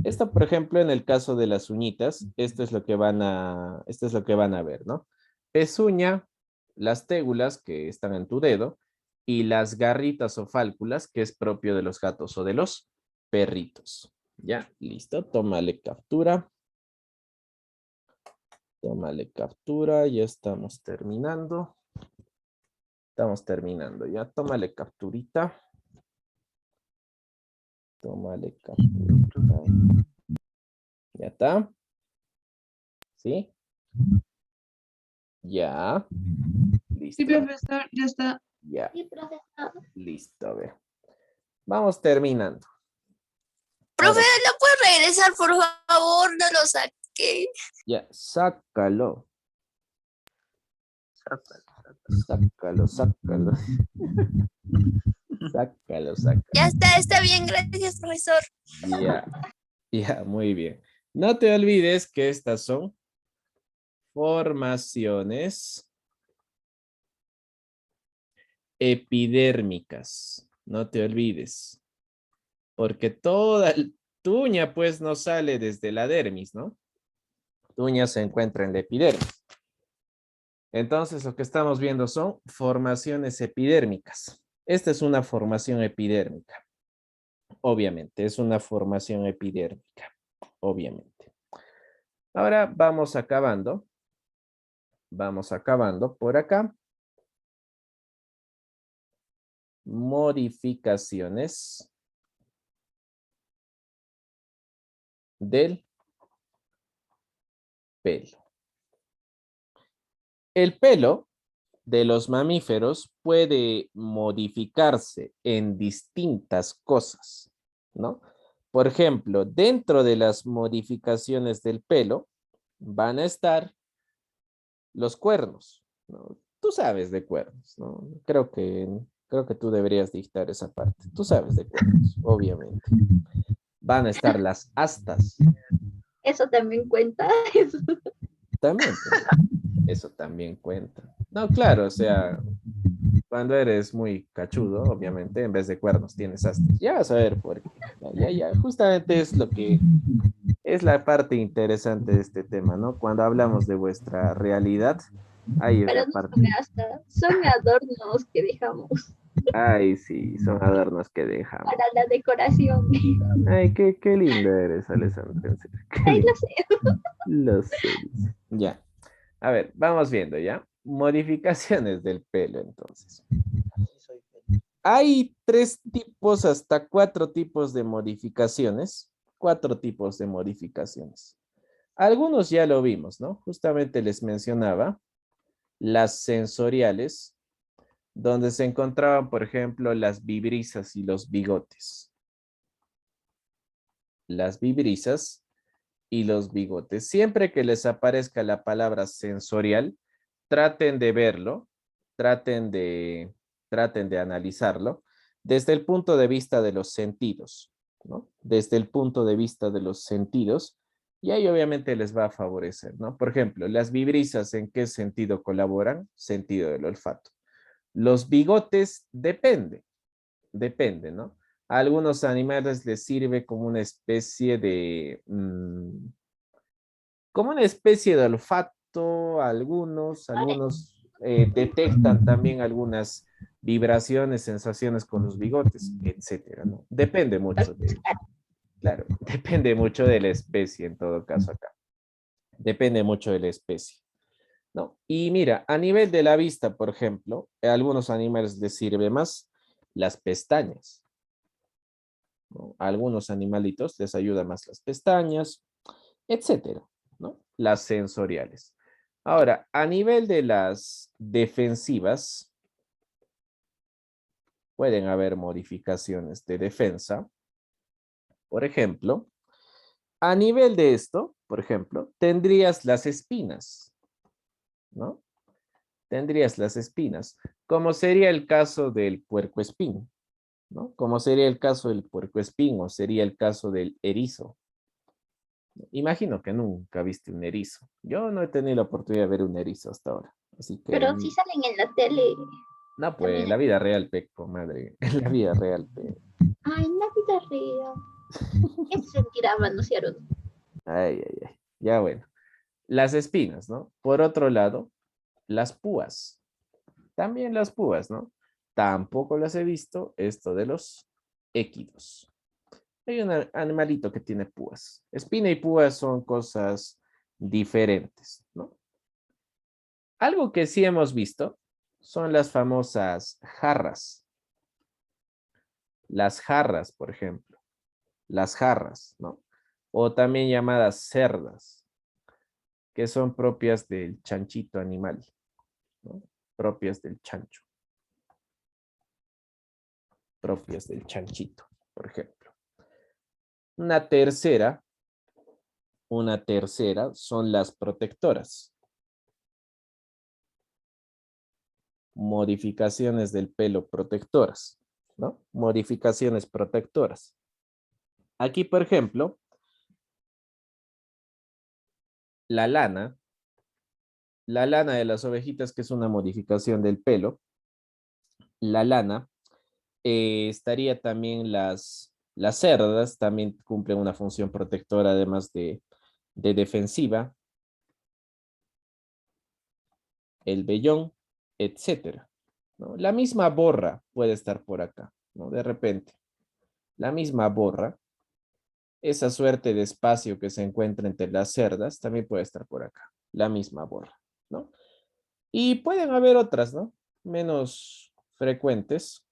Esto, por ejemplo, en el caso de las uñitas, esto es lo que van a ver, ¿no? Pezuña, las tégulas que están en tu dedo y las garritas o fálculas que es propio de los gatos o de los perritos. Ya, listo, tómale captura. Tómale captura, ya estamos terminando. Estamos terminando, ya, tómale capturita. Tómale capturita. Ya está. ¿Sí? Ya. Listo. Sí, profesor, ya está. Ya. Sí, profesor. Listo, a ver. Vamos terminando. Profe, Ahora, ¿lo puede regresar, por favor? No lo saqué. ya, sácalo. Sácalo. Sácalo. Ya está bien, gracias, profesor. Ya, muy bien. No te olvides que estas son formaciones epidérmicas. No te olvides. Porque tu uña pues no sale desde la dermis, ¿no? Tu uña se encuentra en la epidermis. Entonces lo que estamos viendo son formaciones epidérmicas. Esta es una formación epidérmica. Obviamente, es una formación epidérmica. Obviamente. Ahora vamos acabando. Vamos acabando por acá. Modificaciones del pelo. El pelo de los mamíferos puede modificarse en distintas cosas, ¿no? Por ejemplo, dentro de las modificaciones del pelo van a estar los cuernos, ¿no? Tú sabes de cuernos, ¿no? Creo que tú deberías dictar esa parte. Tú sabes de cuernos, obviamente. Van a estar las astas. Eso también cuenta. También, pues, eso también cuenta. No, claro, o sea, cuando eres muy cachudo, obviamente, en vez de cuernos tienes astas. Ya vas a ver por qué. Ya, justamente es lo que es la parte interesante de este tema, ¿no? Cuando hablamos de vuestra realidad, ahí es Pero la no parte. son hasta, son adornos que dejamos Ay, sí, son adornos que dejamos. para la decoración. Ay, qué linda eres, Alessandra, en serio. Qué Ay, linda. lo sé. Lo sé, dice. Ya. A ver, vamos viendo, ¿ya? Modificaciones del pelo, entonces. Hay 3 tipos hasta 4 tipos de modificaciones. 4 tipos de modificaciones. Algunos ya lo vimos, ¿no? Justamente les mencionaba las sensoriales, donde se encontraban, por ejemplo, las vibrisas y los bigotes. Las vibrisas y los bigotes. Siempre que les aparezca la palabra sensorial, traten de verlo, traten de analizarlo desde el punto de vista de los sentidos, ¿no? Desde el punto de vista de los sentidos, y ahí obviamente les va a favorecer, ¿no? Por ejemplo, las vibrisas, ¿en qué sentido colaboran? Sentido del olfato. Los bigotes depende, ¿no? A algunos animales les sirve como una especie de, olfato, algunos detectan también algunas vibraciones, sensaciones con los bigotes, etcétera, ¿no? Depende mucho de ello. Claro, depende mucho de la especie en todo caso acá. Depende mucho de la especie, ¿no? Y mira, a nivel de la vista, por ejemplo, a algunos animales les sirve más las pestañas, ¿no? A algunos animalitos les ayuda más las pestañas, etcétera, ¿no? Las sensoriales. Ahora, a nivel de las defensivas, pueden haber modificaciones de defensa. Por ejemplo, a nivel de esto, por ejemplo, tendrías las espinas, ¿no? Tendrías las espinas, como sería el caso del puercoespín, ¿no? Como sería el caso del puercoespín o sería el caso del erizo. Imagino que nunca viste un erizo. Yo no he tenido la oportunidad de ver un erizo hasta ahora. Así que, Pero sí salen en la tele. no, pues en la vida real, pe, comadre. En la vida real, pe. Ay, en la vida real. ¿Qué se sentirá manosear uno? Ay, ay, ay. Ya bueno. Las espinas, ¿no? Por otro lado, las púas. También las púas, ¿no? Tampoco las he visto, esto de los équidos. Hay un animalito que tiene púas. Espina y púas son cosas diferentes, ¿no? Algo que sí hemos visto son las famosas jarras. Las jarras, por ejemplo. Las jarras, ¿no? O también llamadas cerdas, que son propias del chanchito animal, ¿no? Propias del chancho. Propias del chanchito, por ejemplo. Una tercera son las protectoras. Modificaciones del pelo protectoras, ¿no? Modificaciones protectoras. Aquí, por ejemplo, la lana de las ovejitas, que es una modificación del pelo. La lana, estaría también las cerdas, también cumplen una función protectora, además de defensiva. El vellón, etcétera, ¿no? La misma borra puede estar por acá, ¿no? De repente, la misma borra, esa suerte de espacio que se encuentra entre las cerdas, también puede estar por acá, la misma borra, ¿no? Y pueden haber otras, ¿no? Menos frecuentes,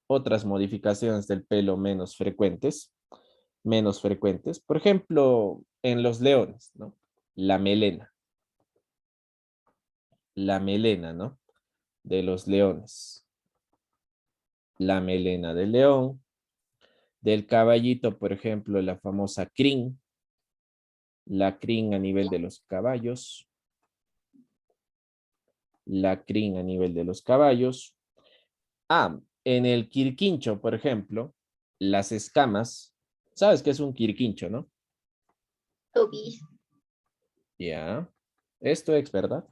otras modificaciones del pelo menos frecuentes, por ejemplo, en los leones, ¿no? La melena, ¿no? De los leones. La melena del león. Del caballito, por ejemplo, la famosa crin. La crin a nivel de los caballos. La crin a nivel de los caballos. Ah, en el quirquincho, por ejemplo, las escamas. ¿Sabes qué es un quirquincho, no? Toby. Ya. Esto es verdad,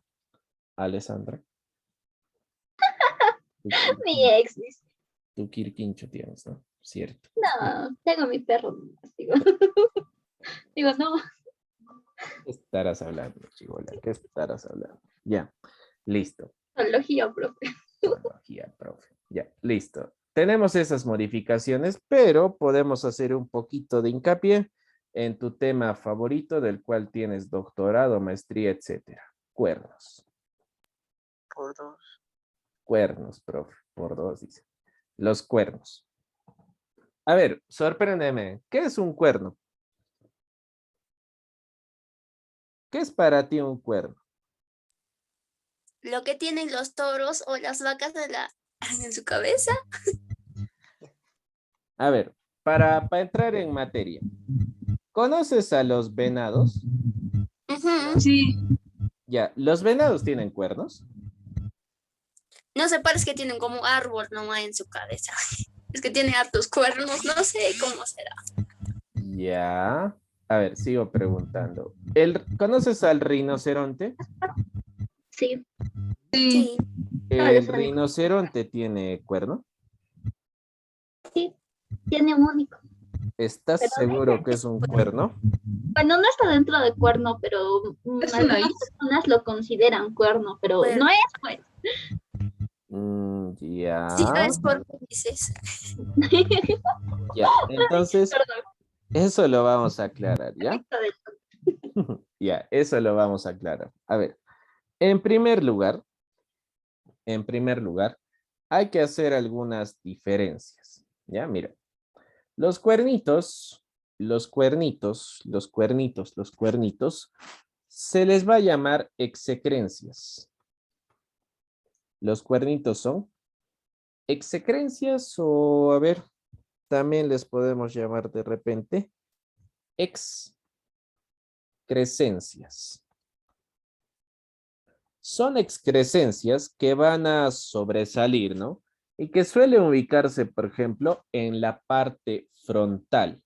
Alessandra. Mi ex dice. Tu quirquincho tienes, ¿no? Cierto. No, tengo mi perro nomás, digo. Digo, no. ¿Qué estarás hablando, chibola? ¿Qué estarás hablando? Ya, listo. Zoología, profe. Zoología, profe. Ya, listo. Tenemos esas modificaciones, pero podemos hacer un poquito de hincapié en tu tema favorito, del cual tienes doctorado, maestría, etcétera. Cuernos. Por 2. Cuernos, profe. Por 2, dice. Los cuernos. A ver, sorpréndeme. ¿Qué es un cuerno? ¿Qué es para ti un cuerno? Lo que tienen los toros o las vacas en su cabeza. A ver, para entrar en materia. ¿Conoces a los venados? Ujú. Sí, Ya, ¿los venados tienen cuernos? No sé, parece que tienen como árbol nomás en su cabeza. Es que tiene hartos cuernos, no sé cómo será. Ya. A ver, sigo preguntando. ¿Conoces al rinoceronte? Sí. sí. Sí, ¿El los animales. rinoceronte tiene cuerno? Sí, tiene un único. ¿Estás Pero seguro que es un cuerno? bueno, no está dentro de cuerno, pero Es una algunas isla. personas lo consideran cuerno, pero Cuerno. no es, pues. Ya. sí, no es por dices. Ya. Entonces, Perdón. Eso lo vamos a aclarar, ¿ya? Efecto del- Ya, eso lo vamos a aclarar. A ver, en primer lugar, hay que hacer algunas diferencias. Ya, mira. Los cuernitos, se les va a llamar execrencias. Los cuernitos son execrencias o, a ver, también les podemos llamar de repente excrescencias. Son excrescencias que van a sobresalir, ¿no? Y que suelen ubicarse, por ejemplo, en la parte frontal,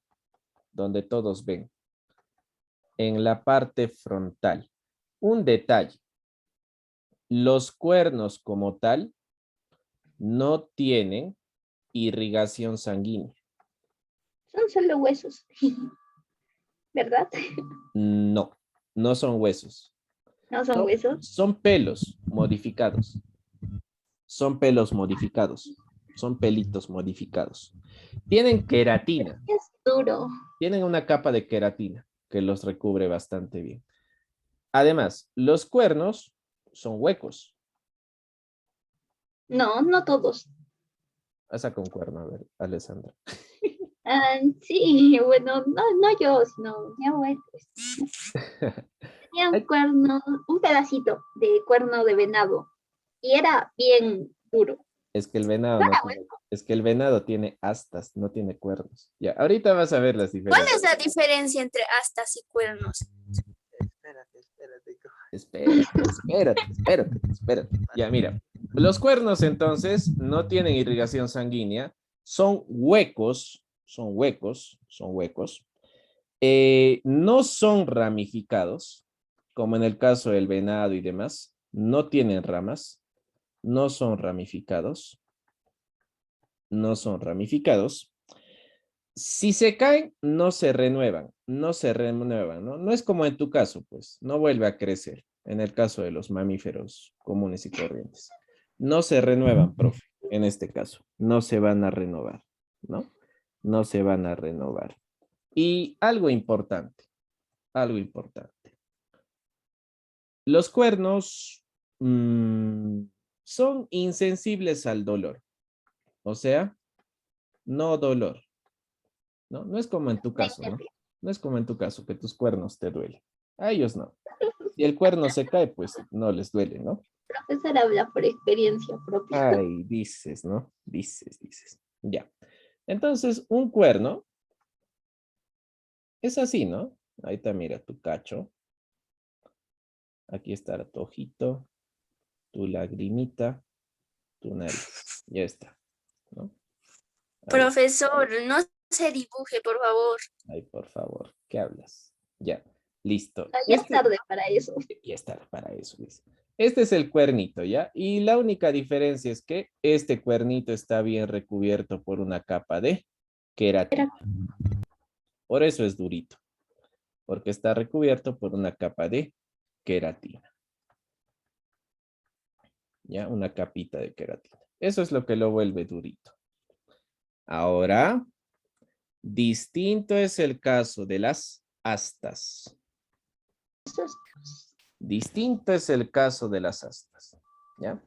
donde todos ven. En la parte frontal. Un detalle. Los cuernos como tal no tienen irrigación sanguínea. Son solo huesos. ¿Verdad? No, no son huesos. No son huesos. Son pelos modificados. Son pelos modificados. Son pelitos modificados. Tienen queratina. Es duro. Tienen una capa de queratina que los recubre bastante bien. Además, los cuernos son huecos. No, no todos. Saca un cuerno, a ver, Alessandra. Ah, sí, bueno, no yo, sino mi abuelo. Tenía un cuerno, un pedacito de cuerno de venado. Y era bien duro. Es que el venado no tiene, es que el venado tiene astas, no tiene cuernos. Ya, ahorita vas a ver las ¿Cuál diferencias. es la diferencia entre astas y cuernos? Espérate. Ya, mira. Los cuernos entonces no tienen irrigación sanguínea, son huecos, no son ramificados, como en el caso del venado y demás, no tienen ramas, no son ramificados. Si se caen, no se renuevan, ¿no? No es como en tu caso, pues, no vuelve a crecer, en el caso de los mamíferos comunes y corrientes. No se renuevan, profe, en este caso, no se van a renovar, ¿no? No se van a renovar. Y algo importante. Los cuernos son insensibles al dolor, o sea, no dolor. ¿No? No es como en tu caso, ¿no? No es como en tu caso, que tus cuernos te duelen. A ellos no. Si el cuerno se cae, pues no les duele, ¿no? Profesor habla por experiencia propia. Ay, dices, ¿no? Dices. Ya. Entonces, un cuerno es así, ¿no? Ahí está, mira, tu cacho. Aquí está tu ojito, tu lagrimita, tu nariz. Ya está, ¿no? Ahí, Profesor, no se dibuje, por favor. ay, por favor, ¿qué hablas? Ya, listo. Ya es tarde para eso. Ya está para eso, dice. Este es el cuernito, ¿ya? Y la única diferencia es que este cuernito está bien recubierto por una capa de queratina. Por eso es durito, porque está recubierto por una capa de queratina. ¿Ya? Una capita de queratina. Eso es lo que lo vuelve durito. Ahora, distinto es el caso de las astas. Distinto es el caso de las astas, ¿ya?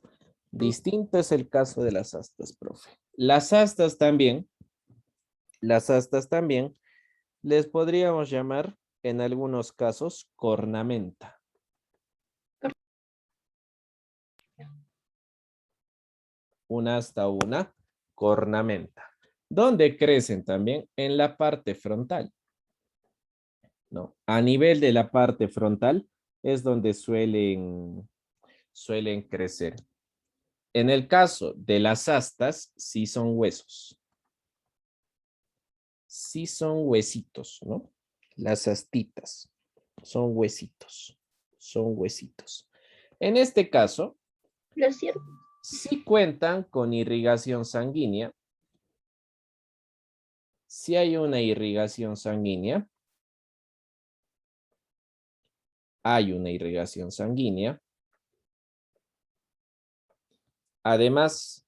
Distinto es el caso de las astas, profe. Las astas también les podríamos llamar en algunos casos cornamenta. Una asta o una cornamenta. ¿Dónde crecen también? En la parte frontal. ¿No? A nivel de la parte frontal es donde suelen crecer. En el caso de las astas, sí son huesos. Sí son huesitos, ¿no? Las astitas son huesitos. En este caso, Lo es cierto. sí cuentan con irrigación sanguínea. Si hay una irrigación sanguínea. Hay una irrigación sanguínea. Además,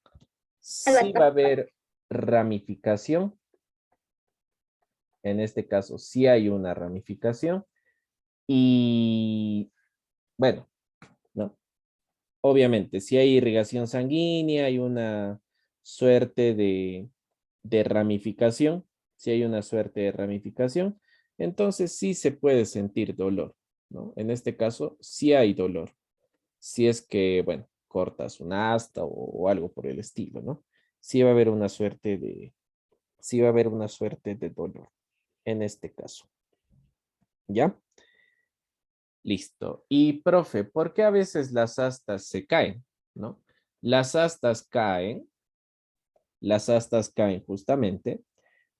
sí va a haber ramificación. En este caso sí hay una ramificación y bueno, ¿no? Obviamente, si hay irrigación sanguínea, hay una suerte de ramificación, si hay una suerte de ramificación, entonces sí se puede sentir dolor, ¿no? En este caso, sí hay dolor. Si es que, bueno, cortas un asta o algo por el estilo, ¿no? Sí va a haber una suerte sí va a haber una suerte de dolor en este caso. ¿Ya? Listo. Y profe, ¿por qué a veces las astas se caen? ¿No? Las astas caen justamente,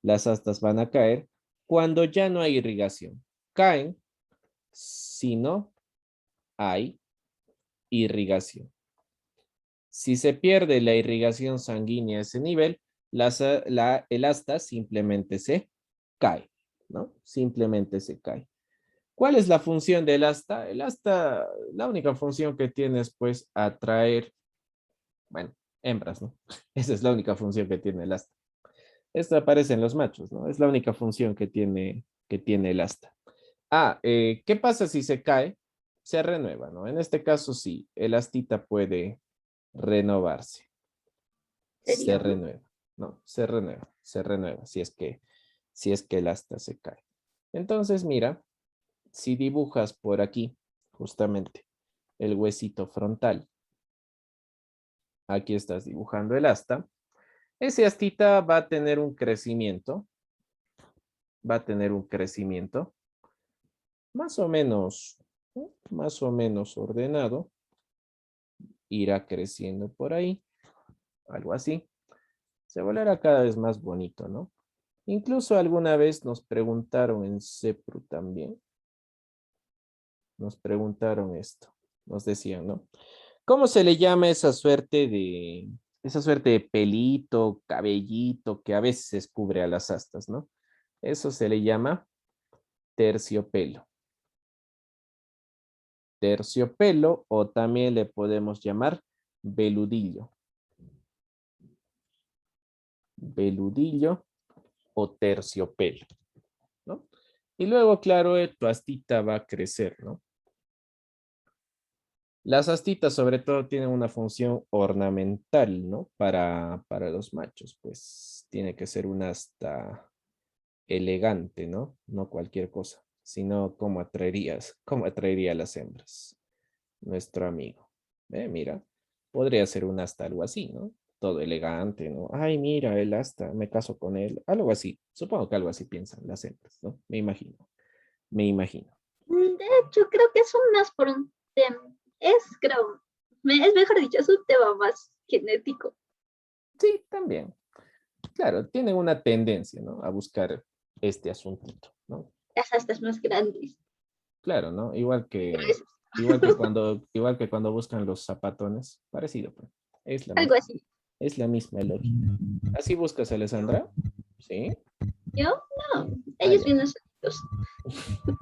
las astas van a caer cuando ya no hay irrigación. Caen si no hay irrigación. Si se pierde la irrigación sanguínea a ese nivel, el asta simplemente se cae, ¿no? Simplemente se cae. ¿Cuál es la función del asta? El asta, la única función que tiene es pues atraer, bueno, hembras, ¿no? Esa es la única función que tiene el asta. Esto aparece en los machos, ¿no? Es la única función que tiene el asta. ¿Qué pasa si se cae? Se renueva, ¿no? En este caso sí, el astita puede renovarse. Se Sería, ¿no? renueva, ¿no? Se renueva si es que el asta se cae. Entonces, mira, si dibujas por aquí, justamente, el huesito frontal, aquí estás dibujando el asta, ese astita va a tener un crecimiento, más o menos, ¿no? Más o menos ordenado, irá creciendo por ahí, algo así. Se volverá cada vez más bonito, ¿no? Incluso alguna vez nos preguntaron en CEPRU también, nos preguntaron esto, nos decían, ¿no? ¿Cómo se le llama esa suerte de pelito, cabellito que a veces cubre a las astas, ¿no? Eso se le llama terciopelo. Terciopelo o también le podemos llamar veludillo. Veludillo o terciopelo, ¿no? Y luego, claro, tu astita va a crecer, ¿no? Las astitas sobre todo tienen una función ornamental, ¿no? Para los machos, pues tiene que ser un asta elegante, ¿no? No cualquier cosa, sino cómo atraería a las hembras, nuestro amigo. Mira, podría ser un asta algo así, ¿no? Todo elegante, ¿no? Ay, mira, el asta, me caso con él, algo así. Supongo que algo así piensan las hembras, ¿no? Me imagino, me imagino. De hecho, creo que es más por un tema. Creo, es mejor dicho, es un tema más genético. Sí, también. Claro, tienen una tendencia, ¿no? A buscar este asuntito, ¿no? Las astas más grandes. Claro, ¿no? Pero es Igual que cuando buscan los zapatones, parecido, pues. Es la algo misma, así. es la misma lógica. ¿Así buscas, Alessandra? Sí. Yo, no, Ah, ellos ya. vienen solitos.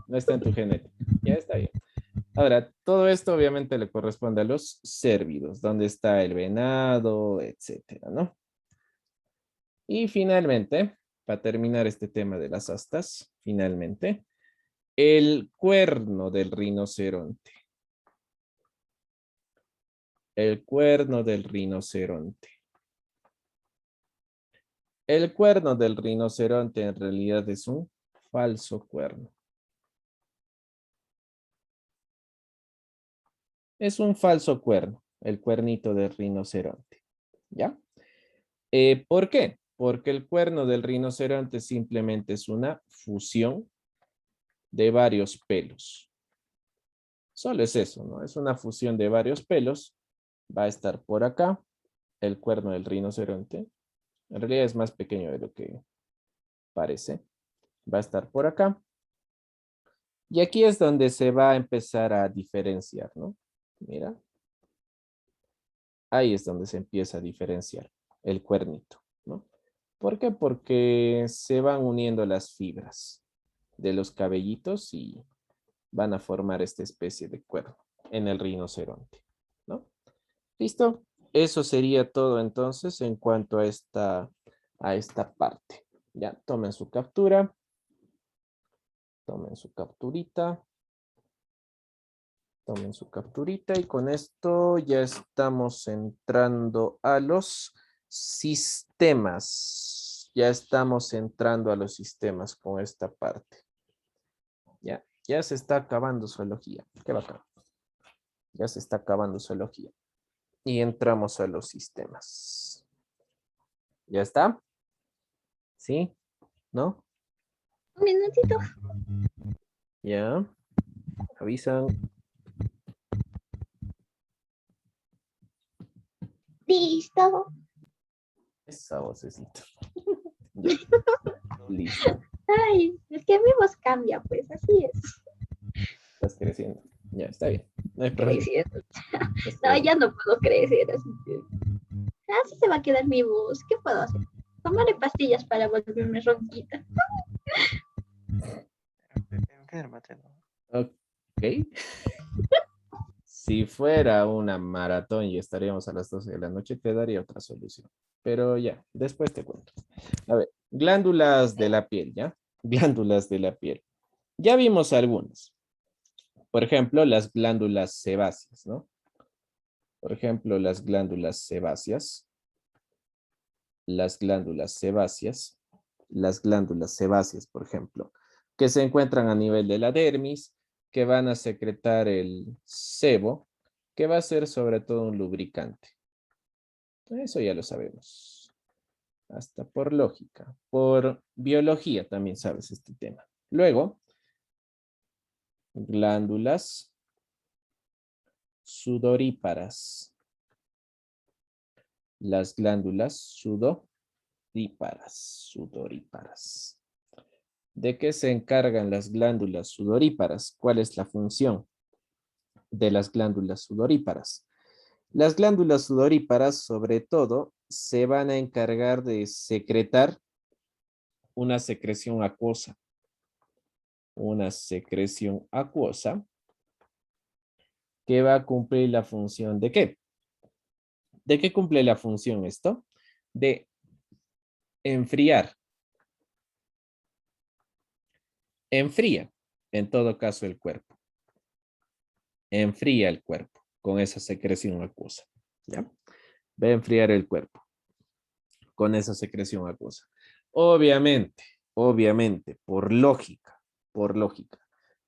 No está en tu genética. Ya está bien. Ahora, todo esto obviamente le corresponde a los cérvidos, donde está el venado, etcétera, ¿no? Y finalmente, para terminar este tema de las astas, finalmente, el cuerno del rinoceronte. El cuerno del rinoceronte. El cuerno del rinoceronte en realidad es un falso cuerno. Es un falso cuerno, el cuernito del rinoceronte. ¿Ya? ¿Por qué? Porque el cuerno del rinoceronte simplemente es una fusión de varios pelos. Solo es eso, ¿no? Es una fusión de varios pelos. Va a estar por acá el cuerno del rinoceronte. En realidad es más pequeño de lo que parece. Va a estar por acá. Y aquí es donde se va a empezar a diferenciar, ¿no? Mira. Ahí es donde se empieza a diferenciar el cuernito, ¿no? ¿Por qué? Porque se van uniendo las fibras de los cabellitos y van a formar esta especie de cuerno en el rinoceronte, ¿no? ¿Listo? Eso sería todo entonces en cuanto a esta parte. Ya, tomen su captura Tomen su capturita. Tomen su capturita y con esto ya estamos entrando a los sistemas. Ya estamos entrando a los sistemas con esta parte. Ya se está acabando zoología. Qué bacán. Ya se está acabando zoología. Y entramos a los sistemas. ¿Ya está? ¿Sí? ¿No? Un minutito. Ya. Avisan. Listo. Esa vocecita. Ya. Listo. Ay, es que mi voz cambia, pues así es. Estás creciendo. Ya, está bien. No hay problema. Creciendo. Está No, ya no puedo crecer, así que. Así se va a quedar mi voz. ¿Qué puedo hacer? Tomaré pastillas para volverme ronquita. Enférmate, ¿no? Ok. Si fuera una maratón y estaríamos a las 12 de la noche, te daría otra solución. Pero ya, después te cuento. A ver, glándulas de la piel, ¿ya? Glándulas de la piel. Ya vimos algunas. Por ejemplo, las glándulas sebáceas, ¿no? Por ejemplo, las glándulas sebáceas. Las glándulas sebáceas. Las glándulas sebáceas, por ejemplo, que se encuentran a nivel de la dermis, que van a secretar el sebo, que va a ser sobre todo un lubricante. Eso ya lo sabemos. Hasta por lógica. Por biología también sabes este tema. Luego, glándulas sudoríparas. Las glándulas sudoríparas. ¿De qué se encargan las glándulas sudoríparas? ¿Cuál es la función de las glándulas sudoríparas? Las glándulas sudoríparas, sobre todo, se van a encargar de secretar una secreción acuosa. Una secreción acuosa que va a cumplir la función ¿de qué? ¿De qué cumple la función esto? De enfriar. Enfría, en todo caso, el cuerpo. Enfría el cuerpo con esa secreción acuosa. ¿Ya? Va a enfriar el cuerpo con esa secreción acuosa. Obviamente, por lógica,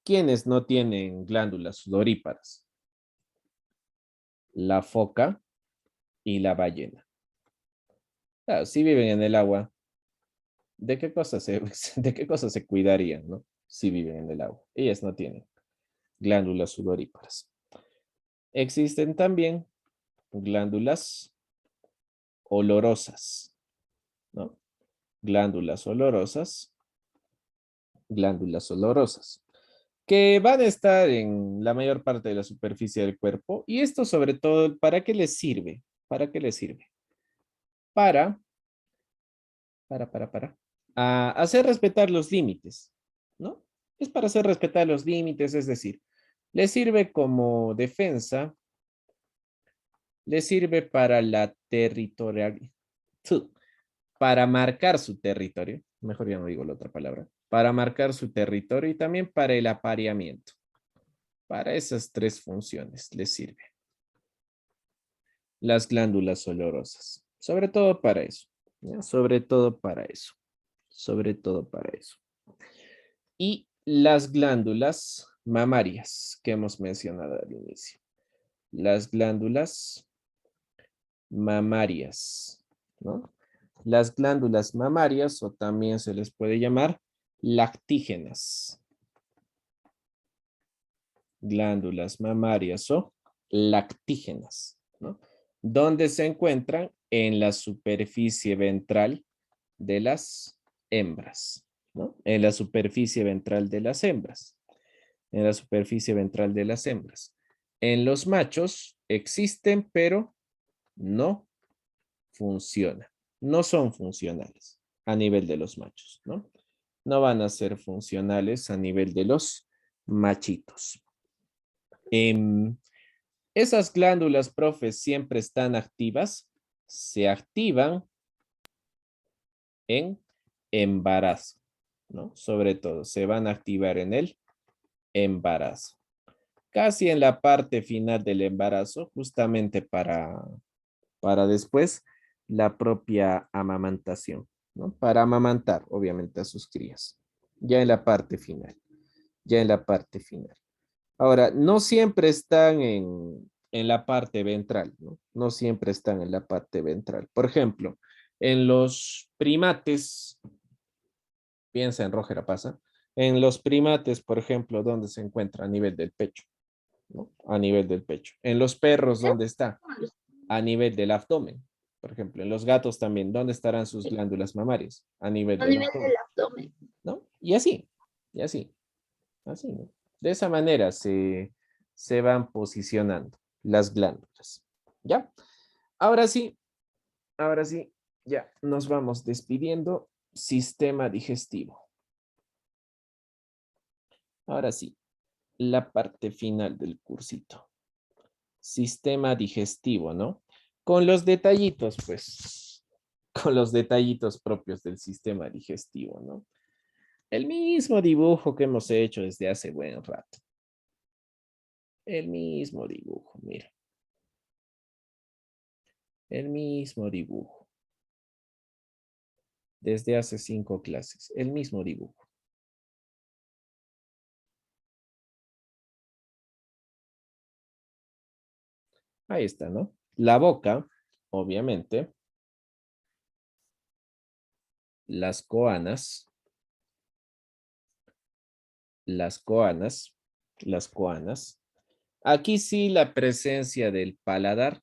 ¿quiénes no tienen glándulas sudoríparas? La foca y la ballena. Claro, si viven en el agua, ¿de qué cosas se cuidarían, no? Si viven en el agua. Ellas no tienen glándulas sudoríparas. Existen también glándulas olorosas, ¿no? Glándulas olorosas, que van a estar en la mayor parte de la superficie del cuerpo. Y esto sobre todo, ¿para qué les sirve? ¿Para qué les sirve? Para hacer respetar los límites, ¿no? Es para hacer respetar los límites, es decir, les sirve como defensa, les sirve para la territorialidad, para marcar su territorio, mejor ya no digo la otra palabra, para marcar su territorio y también para el apareamiento. Para esas tres funciones les sirve. Las glándulas olorosas, sobre todo para eso, ¿ya? Sobre todo para eso. Y las glándulas mamarias que hemos mencionado al inicio. Las glándulas mamarias, ¿no? Las glándulas mamarias, o también se les puede llamar lactígenas. Glándulas mamarias o lactígenas, ¿no? ¿Dónde se encuentran? En la superficie ventral de las hembras, ¿no? En la superficie ventral de las hembras. En la superficie ventral de las hembras. En los machos existen, pero no funcionan. No son funcionales a nivel de los machos, ¿no? No van a ser funcionales a nivel de los machitos. Esas glándulas, profe, siempre están activas. Se activan en embarazo, ¿no? Sobre todo, se van a activar en el embarazo. Casi en la parte final del embarazo, justamente para después la propia amamantación, ¿no? Para amamantar, obviamente, a sus crías. Ya en la parte final, ya en la parte final. Ahora, no siempre están en la parte ventral, ¿no? No siempre están en la parte ventral. Por ejemplo, en los primates, piensa en Roger pasa, en los primates, por ejemplo, ¿dónde se encuentra? A nivel del pecho, ¿no? A nivel del pecho. En los perros, ¿dónde está? A nivel del abdomen. Por ejemplo, en los gatos también, ¿dónde estarán sus glándulas mamarias? A nivel A del nivel abdomen, del abdomen. ¿no? Y así, así, ¿no? De esa manera se van posicionando las glándulas. ¿Ya? Ahora sí, ya nos vamos despidiendo. Sistema digestivo. Ahora sí, la parte final del cursito. Sistema digestivo, ¿no? Con los detallitos, pues, con los detallitos propios del sistema digestivo, ¿no? El mismo dibujo que hemos hecho desde hace buen rato. El mismo dibujo, mira. El mismo dibujo. Desde hace 5 clases, el mismo dibujo. Ahí está, ¿no? La boca, obviamente. Las coanas. Las coanas. Las coanas. Aquí sí la presencia del paladar.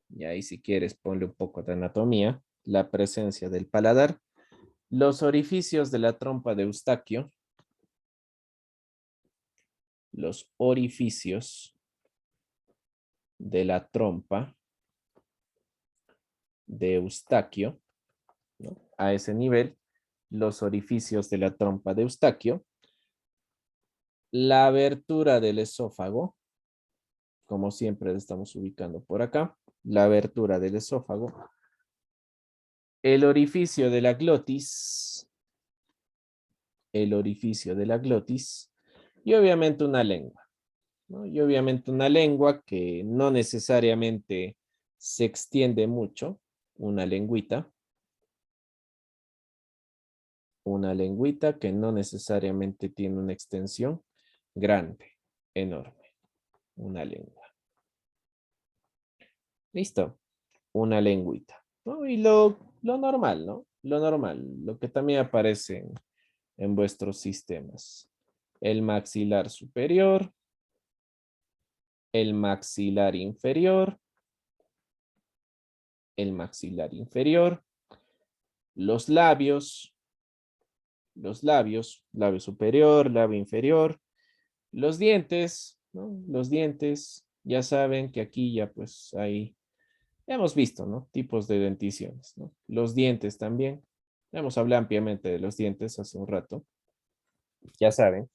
Y ahí si quieres ponle un poco de anatomía. La presencia del paladar. Los orificios de la trompa de Eustaquio. Los orificios de la trompa de Eustaquio, ¿no? A ese nivel, los orificios de la trompa de Eustaquio, la abertura del esófago, como siempre estamos ubicando por acá, la abertura del esófago, el orificio de la glotis, el orificio de la glotis, y obviamente una lengua, ¿no? Y obviamente una lengua que no necesariamente se extiende mucho, una lengüita que no necesariamente tiene una extensión grande, enorme, una lengua. Listo, una lengüita, ¿no? Y lo normal, ¿no? Lo normal, lo que también aparece en vuestros sistemas. El maxilar superior, el maxilar inferior, el maxilar inferior, los labios, labio superior, labio inferior, los dientes, ¿no? Los dientes, ya saben que aquí ya pues hay, ya hemos visto, ¿no? Tipos de denticiones, ¿no? Los dientes también. Hemos hablado ampliamente de los dientes hace un rato. Ya saben,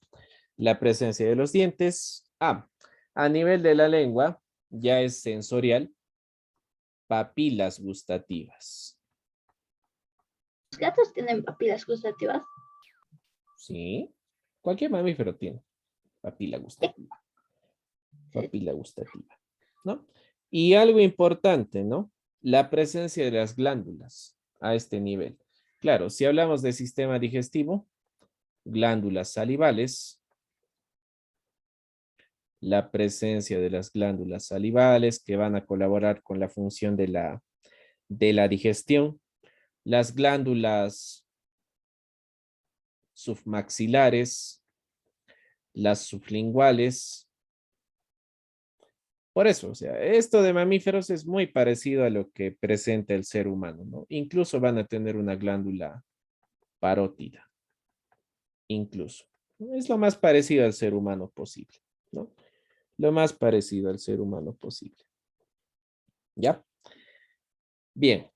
la presencia de los dientes. A nivel de la lengua, ya es sensorial, papilas gustativas. ¿Los gatos tienen papilas gustativas? ¿Sí? Cualquier mamífero tiene papila gustativa. Papila gustativa, ¿no? Y algo importante, ¿no? La presencia de las glándulas a este nivel. Claro, si hablamos de sistema digestivo, glándulas salivales, la presencia de las glándulas salivales que van a colaborar con la función de la digestión, las glándulas submaxilares, las sublinguales. Por eso, o sea, esto de mamíferos es muy parecido a lo que presenta el ser humano, ¿no? Incluso van a tener una glándula parótida, incluso. Es lo más parecido al ser humano posible, ¿no? Lo más parecido al ser humano posible. ¿Ya? Bien.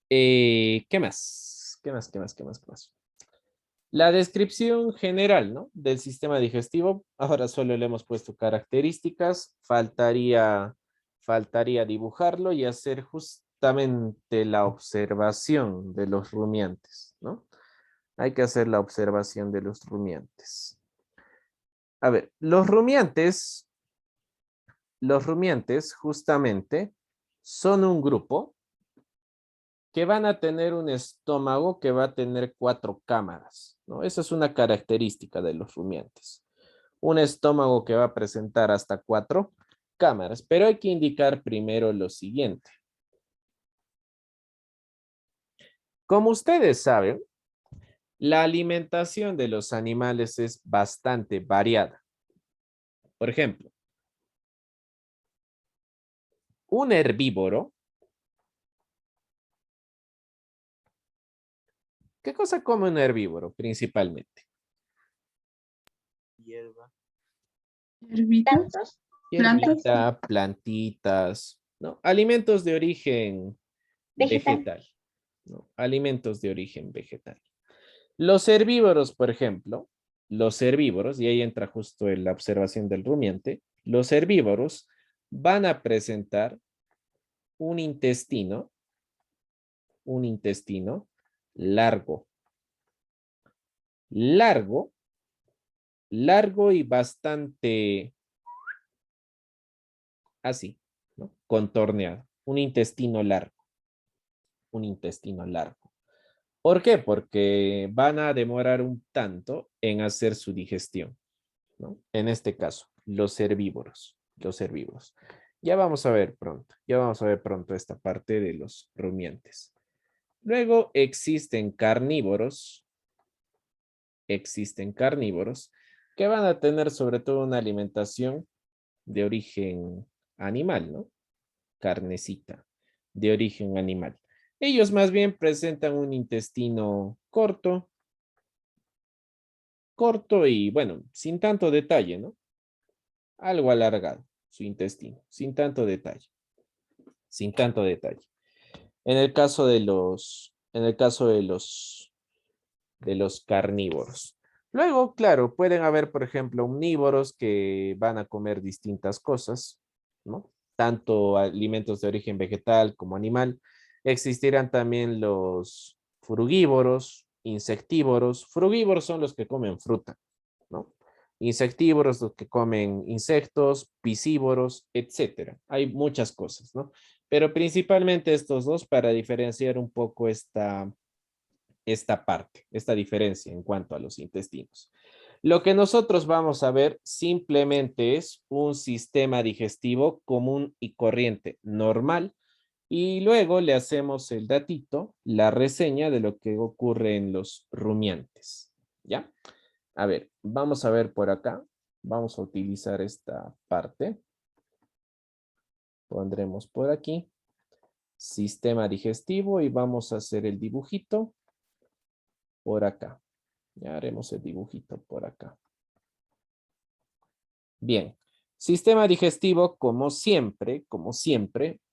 ¿Qué más? ¿Qué más? ¿Qué más? ¿Qué más? ¿Qué más? La descripción general, ¿no? Del sistema digestivo. Ahora solo le hemos puesto características. Faltaría dibujarlo y hacer justamente la observación de los rumiantes, ¿no? Hay que hacer la observación de los rumiantes. A ver, los rumiantes justamente son un grupo que van a tener un estómago que va a tener 4 cámaras, ¿no? Esa es una característica de los rumiantes. Un estómago que va a presentar hasta 4 cámaras, pero hay que indicar primero lo siguiente. Como ustedes saben, la alimentación de los animales es bastante variada. Por ejemplo, un herbívoro, ¿qué cosa come un herbívoro principalmente? Hierba. Hierbitas, Tantos. plantas, Hierbita, plantitas, ¿no? Alimentos de origen Vegetal. vegetal, ¿no? Alimentos de origen vegetal. Los herbívoros, por ejemplo, los herbívoros, y ahí entra justo en la observación del rumiante, los herbívoros van a presentar un intestino largo, largo y bastante así, ¿no? Contorneado, un intestino largo. ¿Por qué? Porque van a demorar un tanto en hacer su digestión, ¿no? En este caso, los herbívoros. Ya vamos a ver pronto esta parte de los rumiantes. Luego existen carnívoros que van a tener sobre todo una alimentación de origen animal, ¿no? Carnecita, de origen animal. Ellos más bien presentan un intestino corto y bueno, sin tanto detalle, ¿no? Algo alargado, su intestino, sin tanto detalle. En el caso de los carnívoros. Luego, claro, pueden haber, por ejemplo, omnívoros que van a comer distintas cosas, ¿no? Tanto alimentos de origen vegetal como animal. Existirán también los frugívoros, insectívoros. Frugívoros son los que comen fruta, ¿no? Insectívoros, los que comen insectos, piscívoros, etcétera. Hay muchas cosas, ¿no? Pero principalmente estos dos para diferenciar un poco esta parte, esta diferencia en cuanto a los intestinos. Lo que nosotros vamos a ver simplemente es un sistema digestivo común y corriente, normal, y luego le hacemos el datito, la reseña de lo que ocurre en los rumiantes. ¿Ya? A ver, vamos a ver por acá. Vamos a utilizar esta parte. Pondremos por aquí sistema digestivo y vamos a hacer el dibujito por acá. Ya haremos el dibujito por acá. Bien, sistema digestivo, como siempre,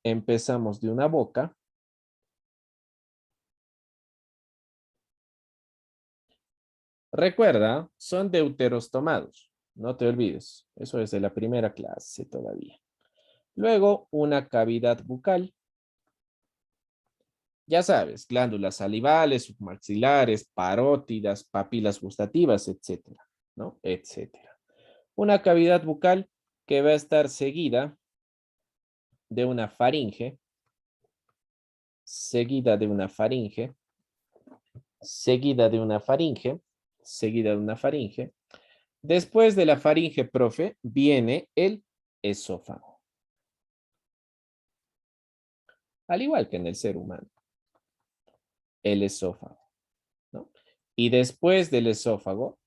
empezamos de una boca. Recuerda, son deuterostomados, no te olvides, eso es de la primera clase todavía. Luego, una cavidad bucal. Ya sabes, glándulas salivales, submaxilares, parótidas, papilas gustativas, etcétera, ¿no? Etcétera. Una cavidad bucal que va a estar seguida de una faringe, seguida de una faringe. Después de la faringe, profe, viene el esófago. Al igual que en el ser humano. El esófago, ¿no? Y después del esófago,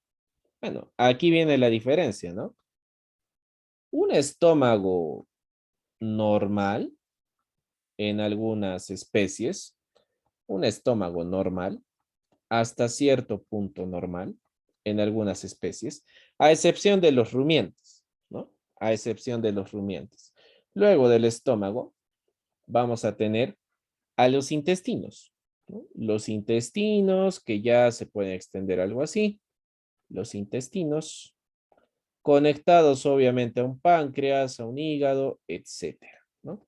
bueno, aquí viene la diferencia, ¿no? Un estómago normal en algunas especies, un estómago normal, hasta cierto punto normal en algunas especies, a excepción de los rumiantes, ¿no? A excepción de los rumiantes. Luego del estómago, vamos a tener a los intestinos, ¿no? Los intestinos que ya se pueden extender algo así, los intestinos conectados obviamente a un páncreas, a un hígado, etcétera, ¿no?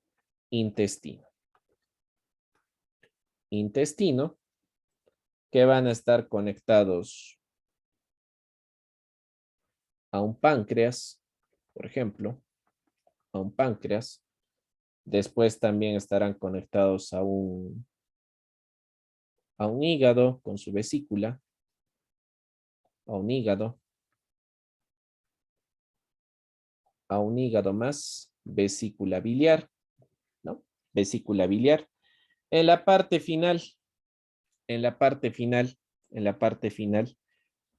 Intestino, que van a estar conectados a un páncreas, por ejemplo, a un páncreas. Después también estarán conectados a un hígado con su vesícula, a un hígado más, vesícula biliar, ¿no? Vesícula biliar. En la parte final,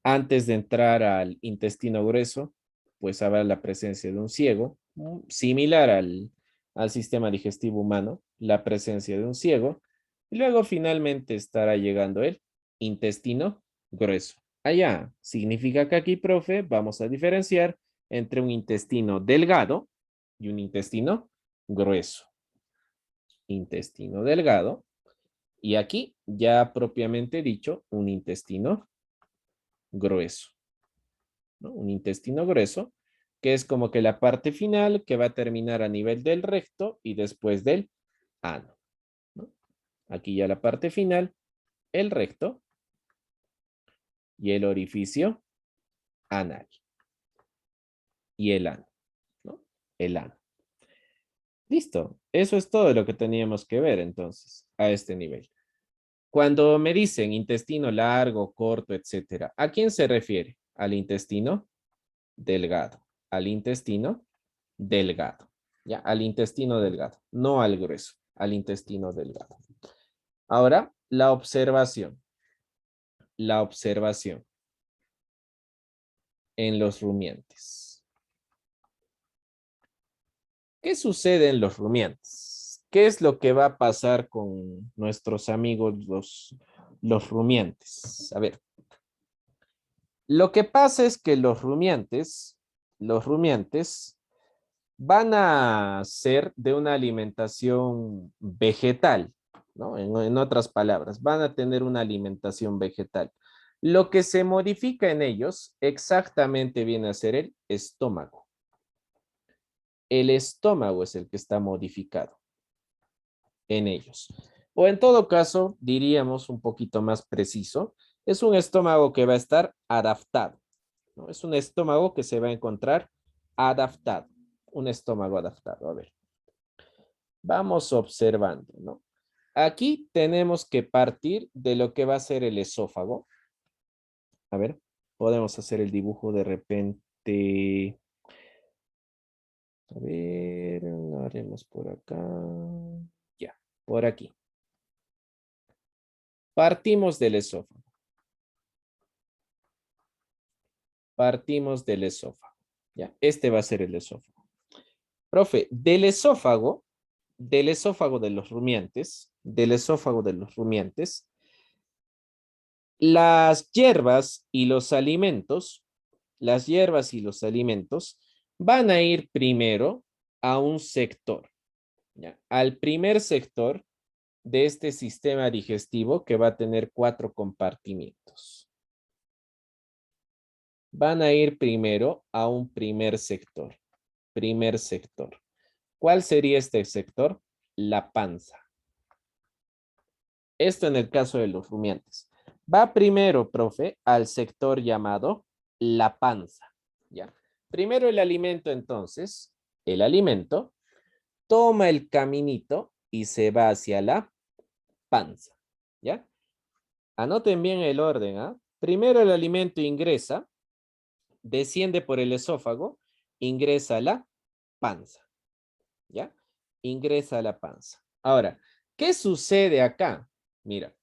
antes de entrar al intestino grueso, pues habrá la presencia de un ciego, similar al sistema digestivo humano, la presencia de un ciego, y luego finalmente estará llegando el intestino grueso. Allá significa que aquí, profe, vamos a diferenciar entre un intestino delgado y un intestino grueso. Intestino delgado. Y aquí, ya propiamente dicho, un intestino grueso, ¿no? Un intestino grueso, que es como que la parte final que va a terminar a nivel del recto y después del ano, ¿no? Aquí ya la parte final, el recto y el orificio anal. Y el ano, ¿no? El ano. Listo. Eso es todo lo que teníamos que ver entonces a este nivel. Cuando me dicen intestino largo, corto, etcétera, ¿a quién se refiere? Al intestino delgado. Al intestino delgado. Ya, al intestino delgado, no al grueso, al intestino delgado. Ahora, la observación. La observación en los rumiantes. ¿Qué sucede en los rumiantes? ¿Qué es lo que va a pasar con nuestros amigos los rumiantes? A ver. Lo que pasa es que los rumiantes van a ser de una alimentación vegetal, ¿no? En otras palabras, van a tener una alimentación vegetal. Lo que se modifica en ellos exactamente viene a ser el estómago. El estómago es el que está modificado en ellos. O en todo caso, diríamos un poquito más preciso, es un estómago que va a estar adaptado, ¿no? Es un estómago que se va a encontrar adaptado. Un estómago adaptado. A ver. Vamos observando, ¿no? Aquí tenemos que partir de lo que va a ser el esófago. A ver, podemos hacer el dibujo de repente. A ver, lo haremos por acá. Ya, por aquí. Partimos del esófago. Partimos del esófago. Ya, este va a ser el esófago. Profe, del esófago de los rumiantes, las hierbas y los alimentos van a ir primero a un sector, ¿ya? Al primer sector de este sistema digestivo que va a tener 4 compartimientos. Van a ir primero a un primer sector. ¿Cuál sería este sector? La panza. Esto en el caso de los rumiantes. Va primero, profe, al sector llamado la panza. ¿Ya? Primero el alimento, entonces. El alimento toma el caminito y se va hacia la panza. ¿Ya? Anoten bien el orden, ¿ah? Primero el alimento ingresa, desciende por el esófago, ingresa a la panza. ¿Ya? Ingresa a la panza. Ahora, ¿qué sucede acá? Mira,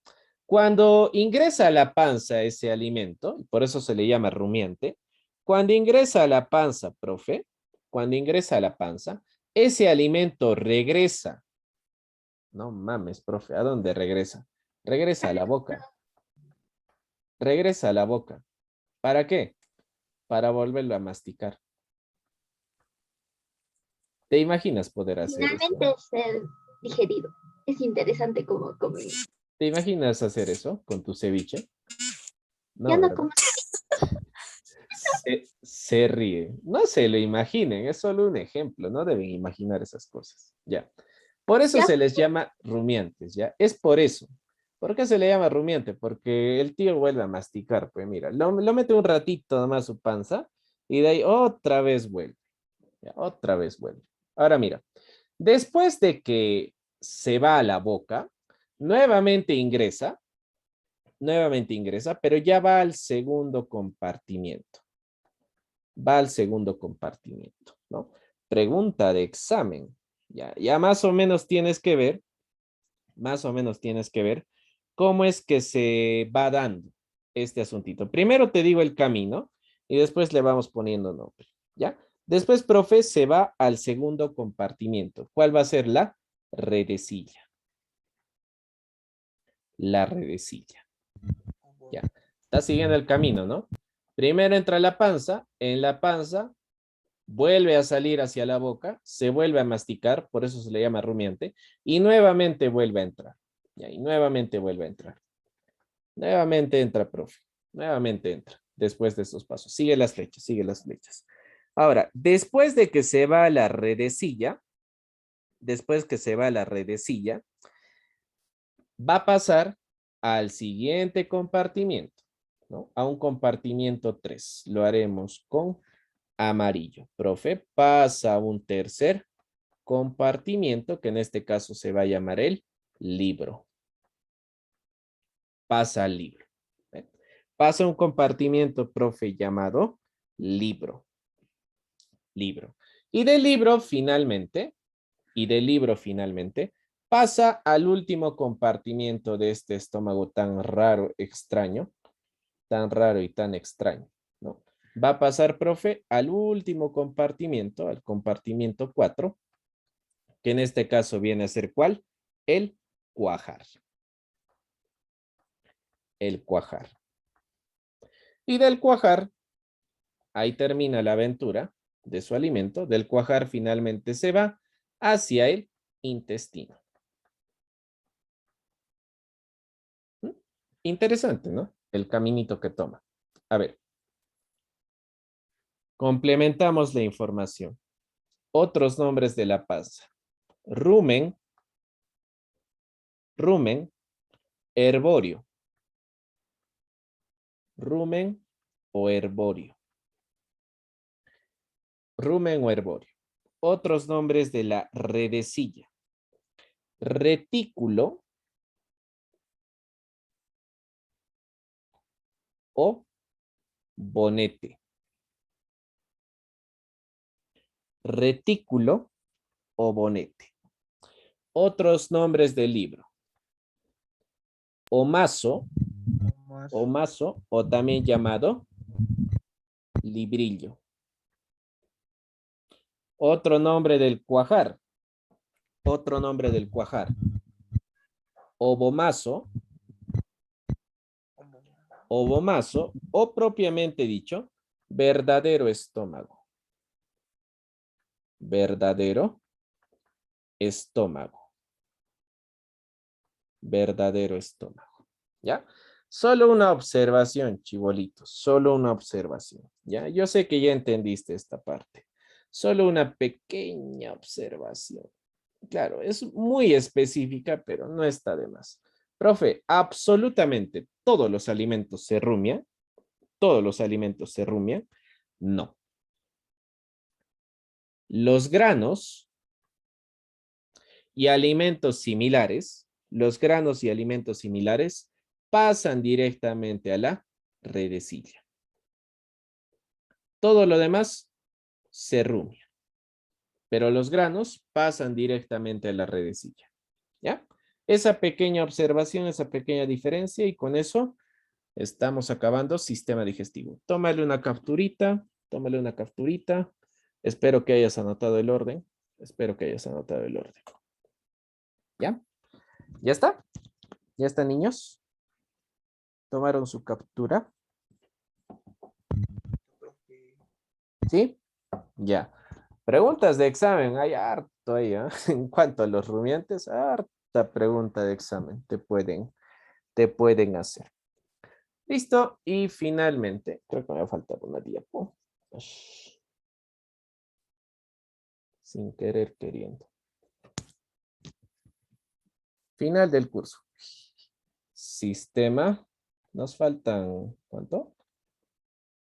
cuando ingresa a la panza ese alimento, por eso se le llama rumiante, cuando ingresa a la panza, profe, cuando ingresa a la panza, ese alimento regresa. No mames, profe, ¿a dónde regresa? Regresa a la boca. Regresa a la boca. ¿Para qué? Para volverlo a masticar. ¿Te imaginas poder hacer eso? Finalmente ser digerido. Es interesante como comer. ¿Te imaginas hacer eso con tu ceviche? No, Ya no ¿verdad? como Se ríe. No se lo imaginen, es solo un ejemplo, no deben imaginar esas cosas. Ya. Por eso Ya. se les llama rumiantes, ¿ya? Es por eso. ¿Por qué se le llama rumiante? Porque el tío vuelve a masticar. Pues mira, lo mete un ratito nomás su panza y de ahí otra vez vuelve. Ya, otra vez vuelve. Ahora mira, después de que se va a la boca, nuevamente ingresa, pero ya va al segundo compartimiento. Va al segundo compartimiento, ¿no? Pregunta de examen. Ya más o menos tienes que ver, cómo es que se va dando este asuntito. Primero te digo el camino y después le vamos poniendo nombre, ¿ya? Después, profe, se va al segundo compartimiento. ¿Cuál va a ser la redecilla? La redecilla. Ya. Está siguiendo el camino, ¿no? Primero entra la panza, en la panza vuelve a salir hacia la boca, se vuelve a masticar, por eso se le llama rumiante, y nuevamente vuelve a entrar. Ya, y nuevamente vuelve a entrar. Nuevamente entra, profe. Nuevamente entra, después de estos pasos. Sigue las flechas, sigue las flechas. Ahora, después de que se va a la redecilla, va a pasar al siguiente compartimiento, ¿no? A un compartimiento 3. Lo haremos con amarillo. Profe, pasa a un tercer compartimiento, que en este caso se va a llamar el libro. Pasa al libro. ¿Ven? Pasa a un compartimiento, profe, llamado libro. Libro. Y del libro finalmente, pasa al último compartimiento de este estómago tan raro, extraño, tan raro y tan extraño, ¿no? Va a pasar, profe, al último compartimiento, al compartimiento 4, que en este caso viene a ser ¿cuál? El cuajar. El cuajar. Y del cuajar, ahí termina la aventura de su alimento. Del cuajar finalmente se va hacia el intestino. Interesante, ¿no? El caminito que toma. A ver. Complementamos la información. Otros nombres de la panza. Rumen, herbóreo. Rumen o herbóreo. Rumen o herbóreo. Otros nombres de la redecilla. Retículo o bonete. Retículo o bonete. Otros nombres del libro. Omaso o también llamado librillo. Otro nombre del cuajar. Obomazo o propiamente dicho, verdadero estómago. Verdadero estómago. Verdadero estómago. ¿Ya? Solo una observación, chibolitos. Solo una observación. ¿Ya? Yo sé que ya entendiste esta parte. Solo una pequeña observación. Claro, es muy específica, pero no está de más. Profe, absolutamente todos los alimentos se rumian. ¿Todos los alimentos se rumian? No. Los granos y alimentos similares, pasan directamente a la redecilla. Todo lo demás se rumia, pero los granos pasan directamente a la redecilla. ¿Ya? Esa pequeña observación, esa pequeña diferencia, y con eso estamos acabando sistema digestivo. Tómale una capturita. Espero que hayas anotado el orden. ¿Ya? ¿Ya está? ¿Ya está, niños? ¿Tomaron su captura? ¿Sí? Ya. Preguntas de examen. Hay harto ahí, ¿eh? En cuanto a los rumiantes, harta pregunta de examen te pueden hacer. Listo. Y finalmente, creo que me va a faltar una diapo. Sin querer, queriendo. Final del curso. Sistema. Nos faltan, ¿cuánto?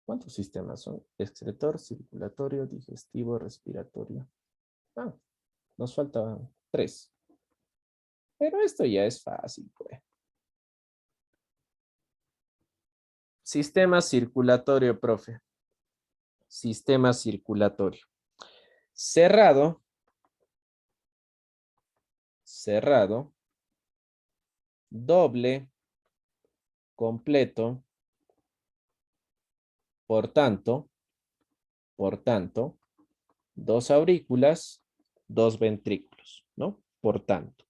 ¿Cuántos sistemas son? Excretor, circulatorio, digestivo, respiratorio. Ah, nos faltan 3. Pero esto ya es fácil, pues. Sistema circulatorio, profe. Sistema circulatorio. Cerrado. Cerrado. Doble. Completo. Por tanto, 2 aurículas, 2 ventrículos, ¿no? Por tanto,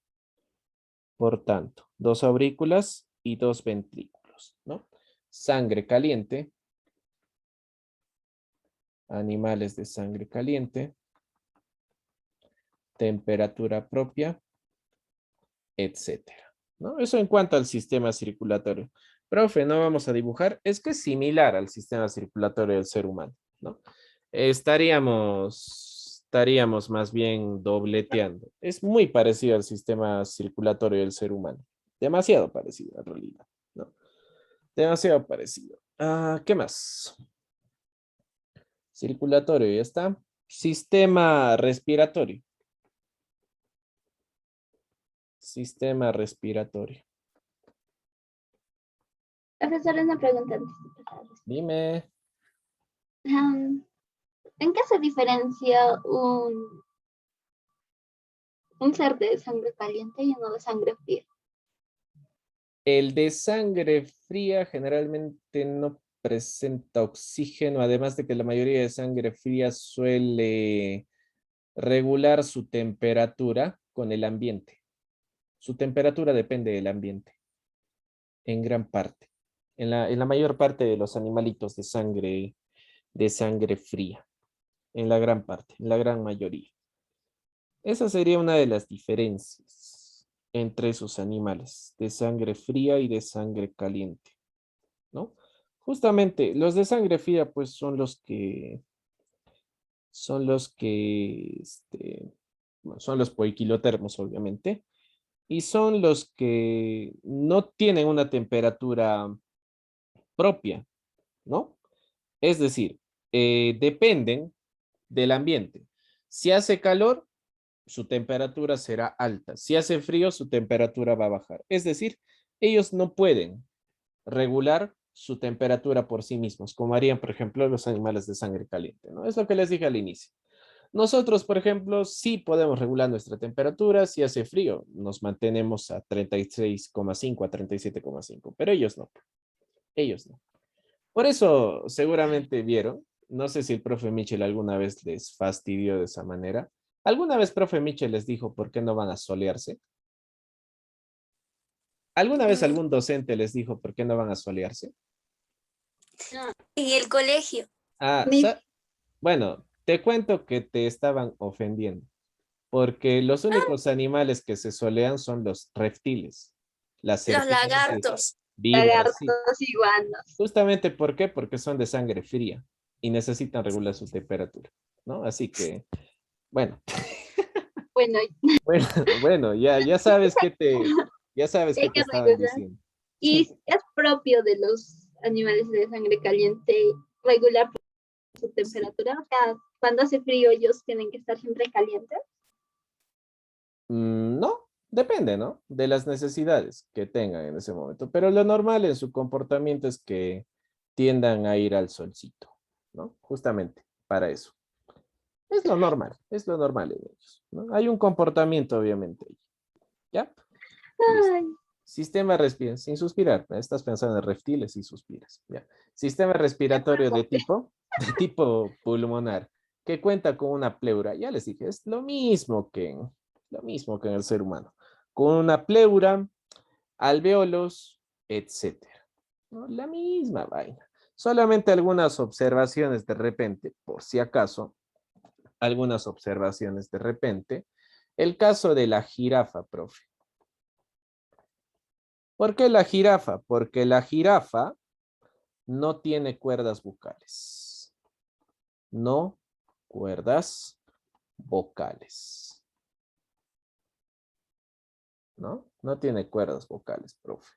2 aurículas y 2 ventrículos, ¿no? Sangre caliente, animales de sangre caliente, temperatura propia, etcétera, ¿no? Eso en cuanto al sistema circulatorio. Profe, no vamos a dibujar, es que es similar al sistema circulatorio del ser humano, ¿no? Estaríamos más bien dobleteando. Es muy parecido al sistema circulatorio del ser humano. Demasiado parecido en realidad, ¿no? Demasiado parecido. ¿Qué más? Circulatorio, ya está. Sistema respiratorio. Sistema respiratorio. Profesor, una pregunta antes de pasar. Dime. ¿En qué se diferencia un ser de sangre caliente y uno de sangre fría? El de sangre fría generalmente no presenta oxígeno, además de que la mayoría de sangre fría suele regular su temperatura con el ambiente. Su temperatura depende del ambiente, en gran parte. En la mayor parte de los animalitos de sangre fría. En la gran parte, en la gran mayoría. Esa sería una de las diferencias entre esos animales, de sangre fría y de sangre caliente, ¿no? Justamente, los de sangre fría, pues, son los que, bueno, son los poiquilotermos, obviamente, y son los que no tienen una temperatura propia, ¿no? Es decir, dependen del ambiente. Si hace calor, su temperatura será alta. Si hace frío, su temperatura va a bajar. Es decir, ellos no pueden regular su temperatura por sí mismos, como harían, por ejemplo, los animales de sangre caliente, ¿no? Es lo que les dije al inicio. Nosotros, por ejemplo, sí podemos regular nuestra temperatura. Si hace frío, nos mantenemos a 36,5, a 37,5, pero ellos no. Ellos no. Por eso seguramente vieron, no sé si el profe Mitchell alguna vez les fastidió de esa manera. ¿Alguna vez profe Mitchell les dijo por qué no van a solearse? ¿Alguna vez algún docente les dijo por qué no van a solearse? En el colegio. Mi- Bueno, te cuento que te estaban ofendiendo, porque los únicos animales que se solean son los reptiles, las Los serpientes, lagartos. víboras, sí. Lagartos y guanos. Justamente, ¿por qué? Porque son de sangre fría y necesitan regular su temperatura, ¿no? Así que, bueno, Bueno, bueno, bueno, ya sabes hay qué te que estaban regular. diciendo. Y es propio de los animales de sangre caliente regular su temperatura. O sea, cuando hace frío ellos tienen que estar siempre calientes. No, depende, ¿no? De las necesidades que tengan en ese momento. Pero lo normal en su comportamiento es que tiendan a ir al solcito, ¿no? Justamente para eso. Es lo normal en ellos, ¿no? Hay un comportamiento, obviamente. ¿Ya? Listo. Ay, Sistema respiratorio, sin suspirar. Estás pensando en reptiles y suspiras. ¿Ya? Sistema respiratorio de tipo pulmonar, que cuenta con una pleura. Ya les dije, es lo mismo que en el ser humano. Con una pleura, alvéolos, etcétera, ¿no? La misma vaina. Solamente algunas observaciones de repente, por si acaso, algunas observaciones de repente. El caso de la jirafa, profe. ¿Por qué la jirafa? Porque la jirafa no tiene cuerdas vocales. No cuerdas vocales. ¿No? No tiene cuerdas vocales, profe.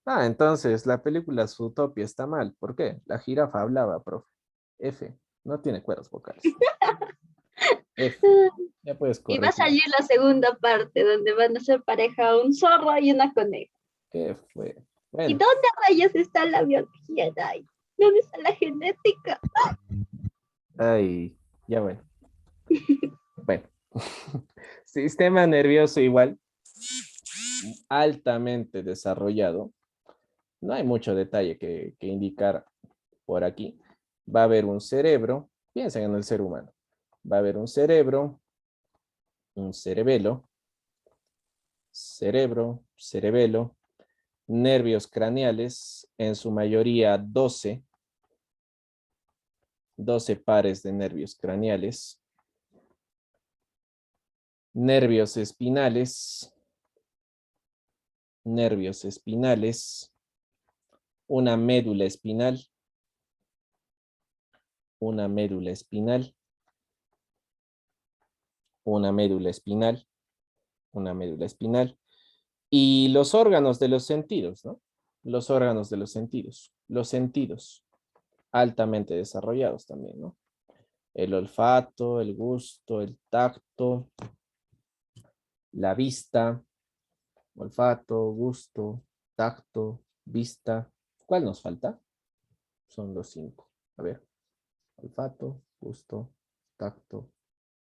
Ah, entonces la película Zootopia está mal. ¿Por qué? La jirafa hablaba, profe. F. No tiene cuerdas vocales. F. Ya puedes Y va a corregir. salir la segunda parte donde van a ser pareja un zorro y una coneja. ¿Qué fue? ¿Y Bueno, dónde rayos está la biología, Dai? ¿Dónde está la genética? ay, ya bueno. Bueno. Sistema nervioso igual, altamente desarrollado. No hay mucho detalle que indicar por aquí. Va a haber un cerebro. Piensen en el ser humano. Va a haber un cerebro, un cerebelo, cerebro, cerebelo, nervios craneales, en su mayoría 12 pares de nervios craneales, nervios espinales, una médula espinal, una médula espinal, una médula espinal, una médula espinal, y los órganos de los sentidos, ¿no? Los órganos de los sentidos altamente desarrollados también, ¿no? El olfato, el gusto, el tacto, la vista, olfato, gusto, tacto, vista. ¿Cuál nos falta? Son los 5. A ver, olfato, gusto, tacto,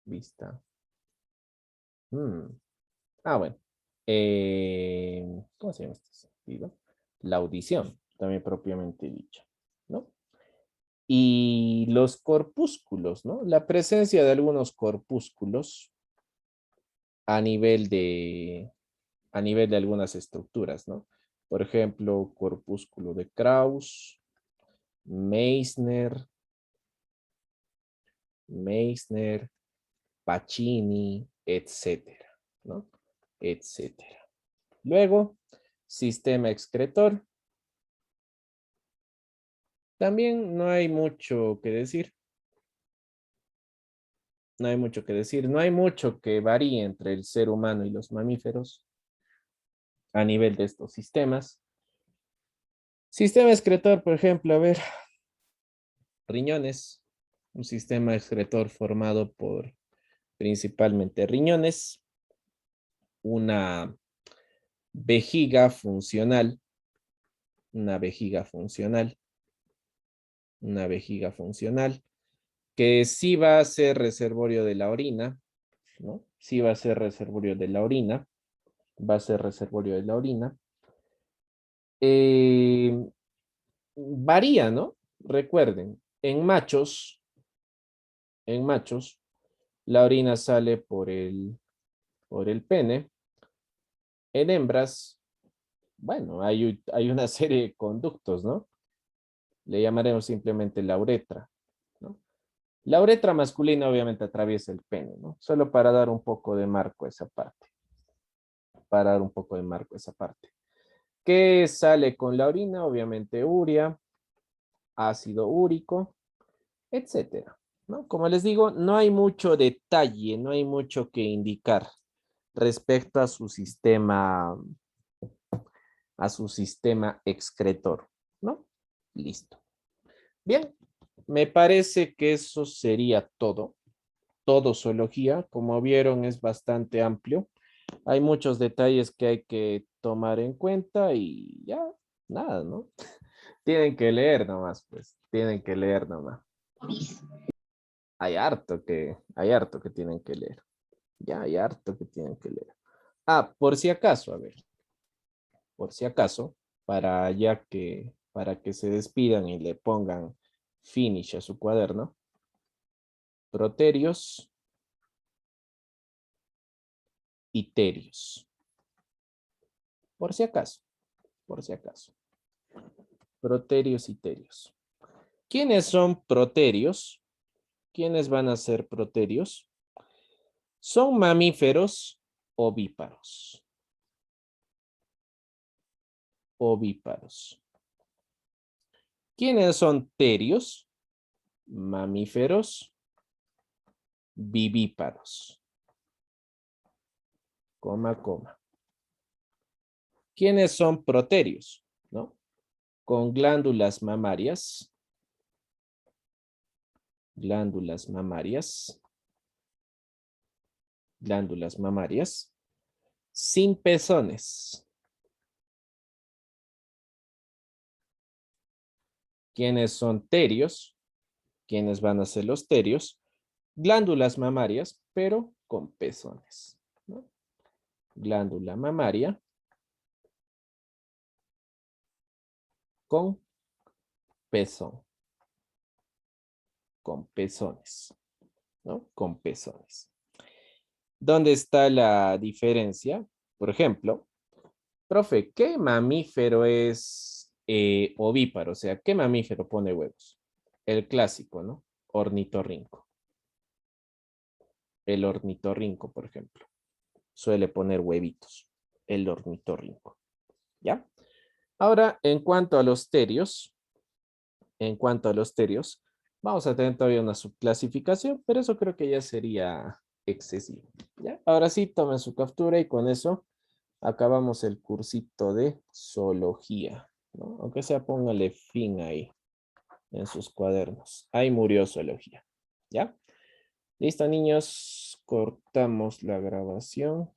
vista. Ah, bueno. ¿Cómo se llama este sentido? La audición, también propiamente dicha, ¿no? Y los corpúsculos, ¿no? La presencia de algunos corpúsculos a nivel de, algunas estructuras, ¿no? Por ejemplo, corpúsculo de Krauss, Meissner, Pacini, etcétera, ¿no? Etcétera. Luego, sistema excretor. También no hay mucho que decir. No hay mucho que decir. No hay mucho que varíe entre el ser humano y los mamíferos a nivel de estos sistemas. Sistema excretor, por ejemplo, a ver, riñones. Un sistema excretor formado por principalmente riñones. Una vejiga funcional. Una vejiga funcional. Una vejiga funcional. Que sí va a ser reservorio de la orina, ¿no? Sí va a ser reservorio de la orina. Va a ser reservorio de la orina. Varía, ¿no? Recuerden, en machos, la orina sale por el pene. En hembras, bueno, hay una serie de conductos, ¿no? Le llamaremos simplemente la uretra, ¿no? La uretra masculina obviamente atraviesa el pene, ¿no? Solo para dar un poco de marco a esa parte. Para dar un poco de marco a esa parte. ¿Qué sale con la orina? Obviamente urea, ácido úrico, etcétera, ¿no? Como les digo, no hay mucho detalle, no hay mucho que indicar respecto a su sistema excretor, ¿no? Listo. Bien, me parece que eso sería todo. Todo zoología, como vieron, es bastante amplio. Hay muchos detalles que hay que tomar en cuenta y ya, nada, ¿no? Tienen que leer nomás, pues, tienen que leer nomás. Hay harto que tienen que leer. Ya hay harto que tienen que leer. Ah, por si acaso, a ver, por si acaso, para que se despidan y le pongan finish a su cuaderno, proterios y terios. Por si acaso, por si acaso. Proterios y terios. ¿Quiénes son proterios? ¿Quiénes van a ser proterios? Son mamíferos ovíparos. Ovíparos. ¿Quiénes son terios? Mamíferos vivíparos. Coma, coma. ¿Quiénes son proterios? ¿no? Con glándulas mamarias. Glándulas mamarias. Glándulas mamarias. Sin pezones. ¿Quiénes son terios? ¿Quiénes van a ser los terios? Glándulas mamarias, pero con pezones, ¿no? Glándula mamaria con pezón. Con pezones, ¿no? Con pezones. ¿Dónde está la diferencia? Por ejemplo, profe, ¿qué mamífero es ovíparo? O sea, ¿qué mamífero pone huevos? El clásico, ¿no? Ornitorrinco. El ornitorrinco, por ejemplo, suele poner huevitos. El ornitorrinco, ¿ya? Ahora, en cuanto a los terios, vamos a tener todavía una subclasificación, pero eso creo que ya sería excesivo, ¿ya? Ahora sí, tomen su captura y con eso acabamos el cursito de zoología, ¿no? Aunque sea, póngale fin ahí en sus cuadernos. Ahí murió zoología, ¿ya? Listo, niños, cortamos la grabación.